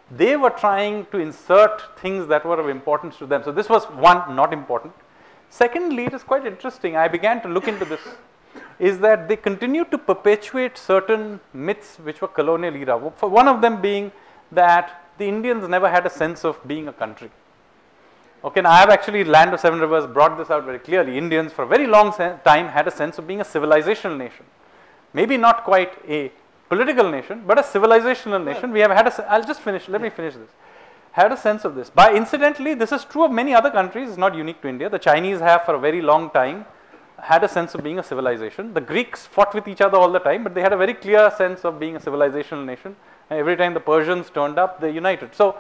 they were trying to insert things that were of importance to them. So this was one, not important. Secondly, it is quite interesting, I began to look into this, is that they continued to perpetuate certain myths which were colonial era. For one of them being that the Indians never had a sense of being a country. Okay, now I have actually, Land of Seven Rivers brought this out very clearly. Indians for a very long time had a sense of being a civilizational nation. Maybe not quite a political nation, but a civilizational nation. We have had I'll just finish, let me finish this. Had a sense of this. Incidentally, this is true of many other countries, it's not unique to India. The Chinese have for a very long time had a sense of being a civilization. The Greeks fought with each other all the time, but they had a very clear sense of being a civilizational nation. And every time the Persians turned up, they united. So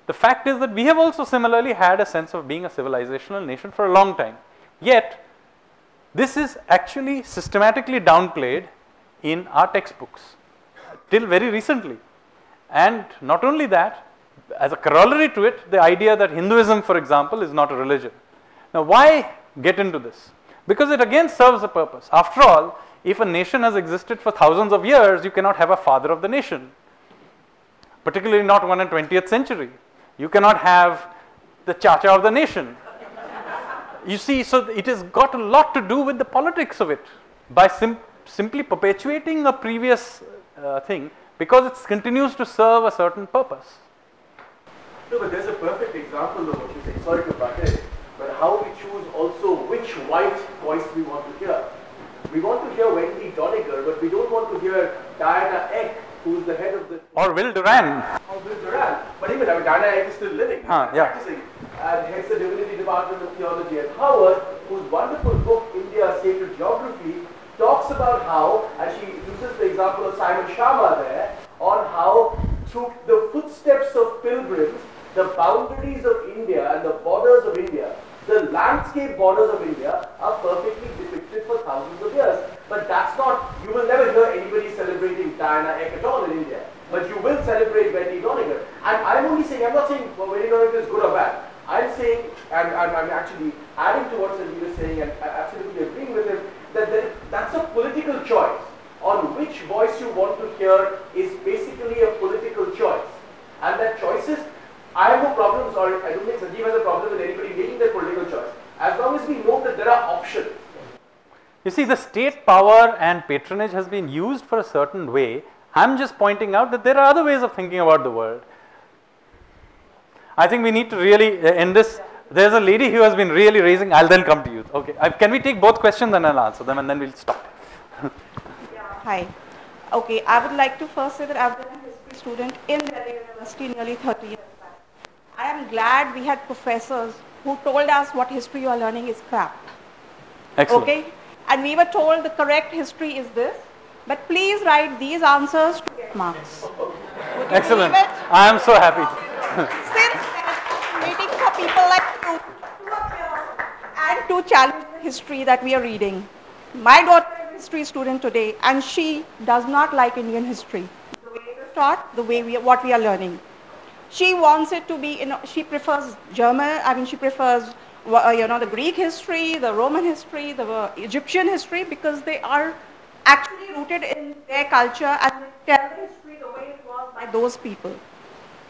the fact is that we have also similarly had a sense of being a civilizational nation for a long time. Yet, this is actually systematically downplayed in our textbooks till very recently. And not only that, as a corollary to it, the idea that Hinduism, for example, is not a religion. Now, why get into this? Because it again serves a purpose. After all, if a nation has existed for thousands of years, you cannot have a father of the nation, particularly not one in 20th century. You cannot have the Chacha of the nation. You see, so it has got a lot to do with the politics of it by simply perpetuating a previous thing, because it continues to serve a certain purpose. No, but there's a perfect example of what you say. Sorry to butt in, but how we choose also which white voice we want to hear. We want to hear Wendy Doniger, but we don't want to hear Diana Eck, who's the head of the... Or Will Duran. Or Will Duran. But even, I mean, Diana Eck is still living, practicing, and heads the Divinity Department of Theology at Howard, whose wonderful book, India, Sacred Geography, talks about how, and she uses the example of Simon Sharma there, on how through the footsteps of pilgrims, the boundaries of India and the borders of India, the landscape borders of India are perfectly depicted for thousands of years. But that's not, you will never hear anybody celebrating Diana Eck at all in India. But you will celebrate Wendy Doniger. And I'm only saying, I'm not saying Wendy Doniger is good or bad. I'm saying, and I'm actually adding to what Sanjeev is saying and absolutely agreeing with him, that that's a political choice. On which voice you want to hear is basically a political choice. And that choices, I have no problems, or I don't think Sanjeev has a problem with anybody making their political choice, as long as we know that there are options. You see, the state power and patronage has been used for a certain way. I'm just pointing out that there are other ways of thinking about the world. I think we need to really, in this, there's a lady who has been really raising, I'll then come to you. Okay, can we take both questions and I'll answer them and then we'll stop. Hi. Okay, I would like to first say that I've been a history student in Delhi University nearly 30 years back. I am glad we had professors who told us what history you are learning is crap. Excellent. Okay? And we were told the correct history is this, but please write these answers to get marks. Excellent. I am so happy. Since then, waiting for people like you to appear and to challenge the history that we are reading. My daughter is a history student today, and she does not like Indian history. The way it is taught, the way what we are learning. She wants it to be, she prefers German, she prefers, the Greek history, the Roman history, the Egyptian history, because they are actually rooted in their culture and they tell the history the way it was by those people.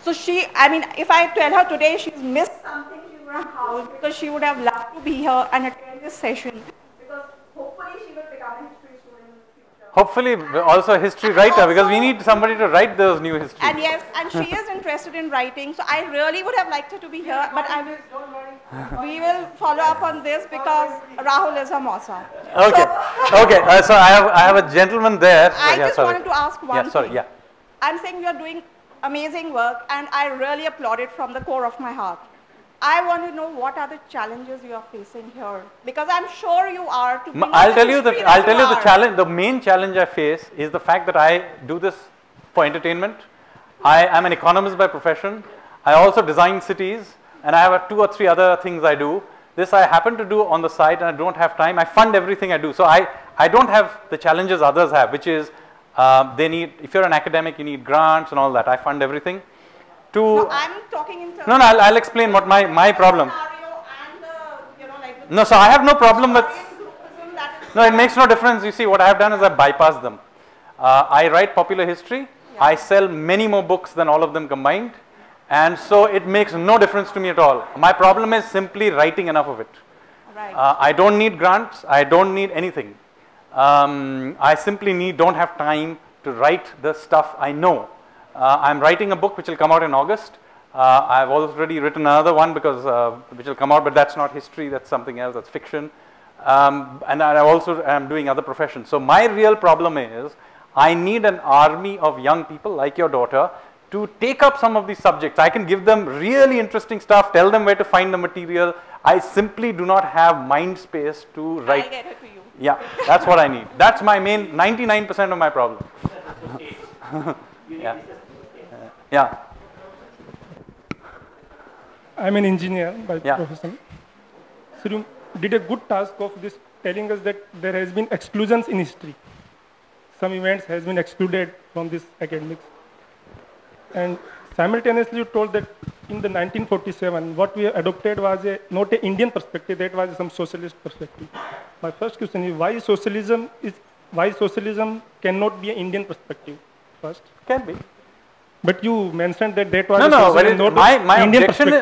So she, if I tell her today she's missed something, she's going to howl because she would have loved to be here and attend this session, because hopefully she will become a history student in the future. Hopefully also a history writer, because we need somebody to write those new histories. And yes, and she is interested in writing, so I really would have liked her to be here, but we will follow up on this because Rahul is a Mossa. Okay, so I have a gentleman there. I just wanted to ask one thing. Yeah. I'm saying you are doing amazing work, and I really applaud it from the core of my heart. I want to know what are the challenges you are facing here, because I'm sure you are. I'll tell you the challenge. The main challenge I face is the fact that I do this for entertainment. I am an economist by profession. I also design cities, and I have 2 or 3 other things I do. This I happen to do on the side, and I don't have time. I fund everything I do, so I don't have the challenges others have, which is they need, if you're an academic, you need grants and all that. I fund everything. No, I'm talking in terms. No, I'll explain what my problem. No, so I have no problem with. No, it makes no difference. You see, what I have done is I bypass them. I write popular history. Yeah. I sell many more books than all of them combined, and so it makes no difference to me at all. My problem is simply writing enough of it. Right. I don't need grants. I don't need anything. I simply don't have time to write the stuff I know. I'm writing a book which will come out in August. I've already written another one because which will come out, but that's not history, that's something else, that's fiction. And I also am doing other professions. So my real problem is I need an army of young people like your daughter to take up some of these subjects. I can give them really interesting stuff, tell them where to find the material. I simply do not have mind space to write. I'll get it to you. Yeah, that's what I need. That's my main 99% of my problem. Yeah. I'm an engineer by profession. So you did a good task of this, telling us that there has been exclusions in history. Some events has been excluded from this academics. And simultaneously you told that in the 1947, what we adopted was not an Indian perspective, that was some socialist perspective. My first question is why socialism cannot be an Indian perspective first? Can be. But you mentioned that was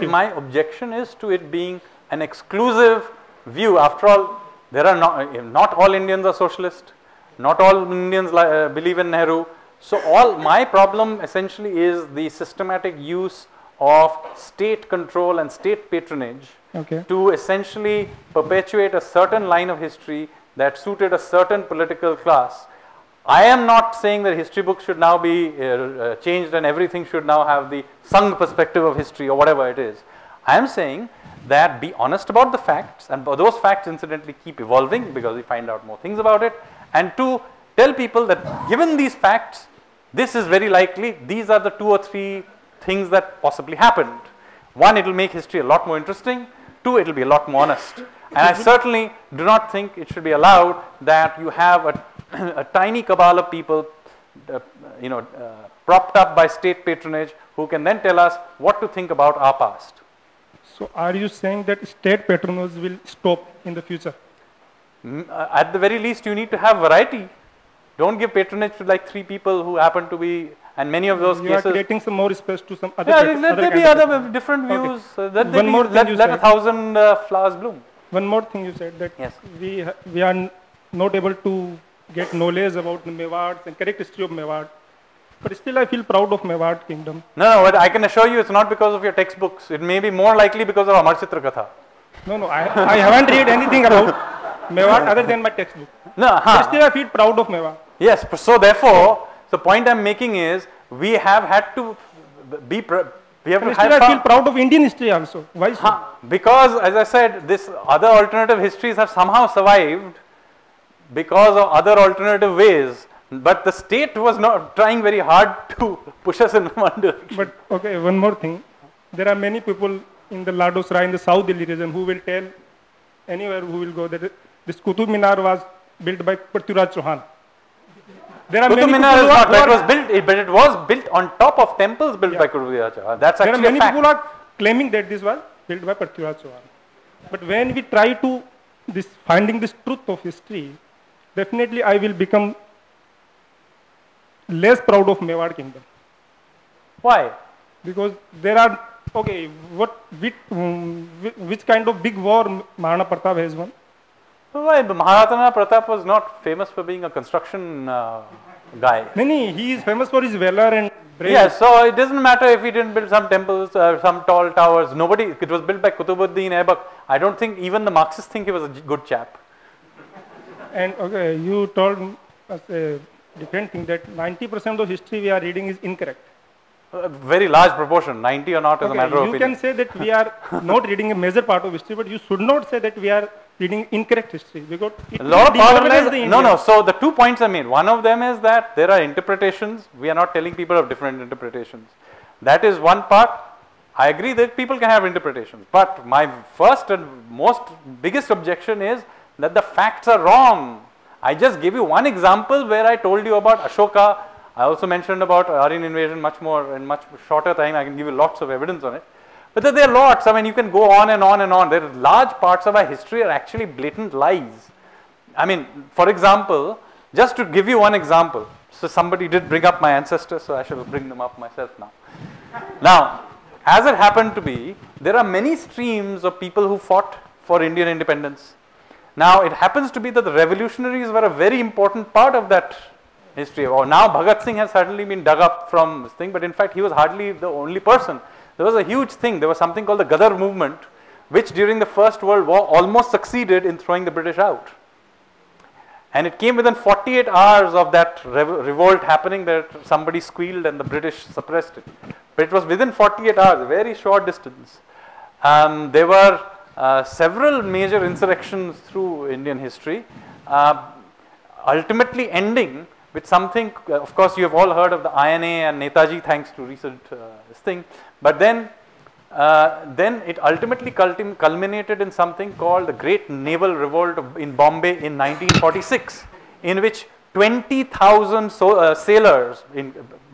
my objection is to it being an exclusive view. After all, there are not all Indians are socialist, not all Indians believe in Nehru. So my problem essentially is the systematic use of state control and state patronage to essentially perpetuate a certain line of history that suited a certain political class. I am not saying that history books should now be changed and everything should now have the Sangh perspective of history or whatever it is. I am saying that be honest about the facts, and those facts incidentally keep evolving because we find out more things about it, and to tell people that given these facts, this is very likely, these are the 2 or 3 things that possibly happened. 1, it will make history a lot more interesting. 2, it will be a lot more honest. And I certainly do not think it should be allowed that you have a tiny cabal of people, propped up by state patronage, who can then tell us what to think about our past. So, are you saying that state patronage will stop in the future? At the very least, you need to have variety. Don't give patronage to like 3 people who happen to be, and many of those cases. You are creating some more space to some other. Let there be other different views. Let 1,000 flowers bloom. One more thing you said that we are not able to get knowledge about the Mewads and correct history of Mewad. But still I feel proud of Mewad kingdom. No, but I can assure you it's not because of your textbooks. It may be more likely because of Amar Chitra Katha. No, I haven't read anything about Mewad other than my textbook. But still I feel proud of Mewad. Yes, so therefore, the point I'm making is we have had to be, we have to still I feel proud of Indian history also. Why so? Because as I said, this other alternative histories have somehow survived because of other alternative ways. But the state was not trying very hard to push us in one direction. But okay, one more thing. There are many people in the Ladosra, in the South Delhi region, who will tell anywhere who will go that this Qutub Minar was built by Prithviraj Chauhan. There are Qutub many Minar people is not, that was built, but it was built on top of temples built by Prithviraj Chauhan. That's actually a fact. There are many people are claiming that this was built by Prithviraj Chauhan. But when we try to finding this truth of history, definitely I will become less proud of Mewad kingdom. Why? Because there are, okay, which kind of big war Maharana Pratap has won? Why? Maharana Pratap was not famous for being a construction guy. No, he is famous for his valor and bravery. Yes, so it doesn't matter if he didn't build some temples, some tall towers. It was built by Qutubuddin Aibak. I don't think even the Marxists think he was a good chap. And okay, you told us a different thing that 90% of history we are reading is incorrect. A very large proportion, 90 or not is a matter of opinion. You can say that we are not reading a major part of history, but you should not say that we are reading incorrect history because it a lot of part of it is, no. So the 2 points I made. One of them is that there are interpretations. We are not telling people of different interpretations. That is one part. I agree that people can have interpretations, but my first and biggest objection is that the facts are wrong. I just gave you one example where I told you about Ashoka. I also mentioned about Aryan invasion much more in much shorter time. I can give you lots of evidence on it. But there are lots. I mean, you can go on and on and on. There are large parts of our history are actually blatant lies. I mean, for example, just to give you one example. So somebody did bring up my ancestors, so I shall bring them up myself now. Now, as it happened to be, there are many streams of people who fought for Indian independence. Now, it happens to be that the revolutionaries were a very important part of that history. Or now Bhagat Singh has suddenly been dug up from this thing, but in fact he was hardly the only person. There was a huge thing. There was something called the Gadar movement, which during the First World War almost succeeded in throwing the British out. And it came within 48 hours of that revolt happening that somebody squealed and the British suppressed it. But it was within 48 hours, a very short distance. There were several major insurrections through Indian history, ultimately ending with something, of course you have all heard of the INA and Netaji thanks to recent this thing, but then it ultimately culminated in something called the Great Naval Revolt in Bombay in 1946, in which 20,000 sailors,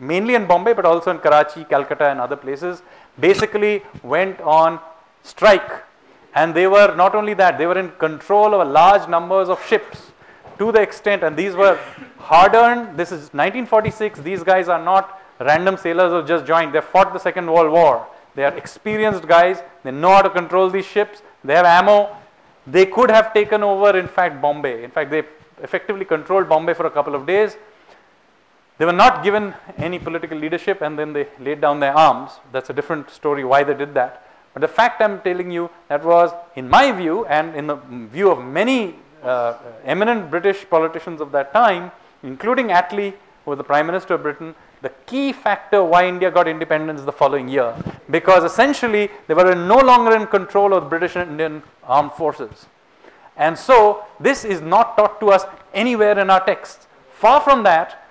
mainly in Bombay, but also in Karachi, Calcutta, and other places, basically went on strike. And they were not only that, they were in control of a large numbers of ships to the extent, and these were hard-earned. This is 1946. These guys are not random sailors who just joined. They fought the Second World War. They are experienced guys. They know how to control these ships. They have ammo. They could have taken over, in fact, Bombay. In fact, they effectively controlled Bombay for a couple of days. They were not given any political leadership, and then they laid down their arms. That's a different story why they did that. But the fact I'm telling you, that was, in my view, and in the view of many eminent British politicians of that time, including Attlee, who was the Prime Minister of Britain, the key factor why India got independence the following year. Because essentially, they were no longer in control of the British and Indian armed forces. And so, this is not taught to us anywhere in our texts. Far from that,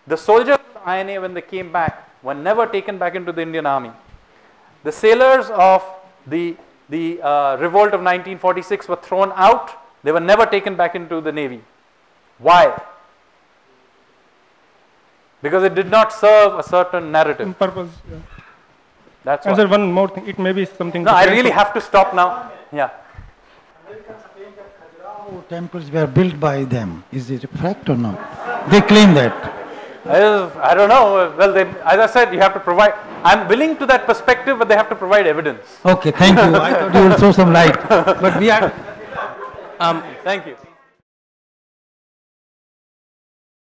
the soldiers of the INA, when they came back, were never taken back into the Indian army. The sailors of the revolt of 1946 were thrown out. They were never taken back into the navy. Why? Because it did not serve a certain narrative. Purpose. Yeah. That's why. One more thing. It may be something. No, I really have to stop now. Yeah. Temples were built by them. Is it a fact or not? They claim that. I don't know. Well, as I said, you have to provide. I'm willing to that perspective, but they have to provide evidence. Okay, thank you. I thought you will throw some light. But we are. Thank you.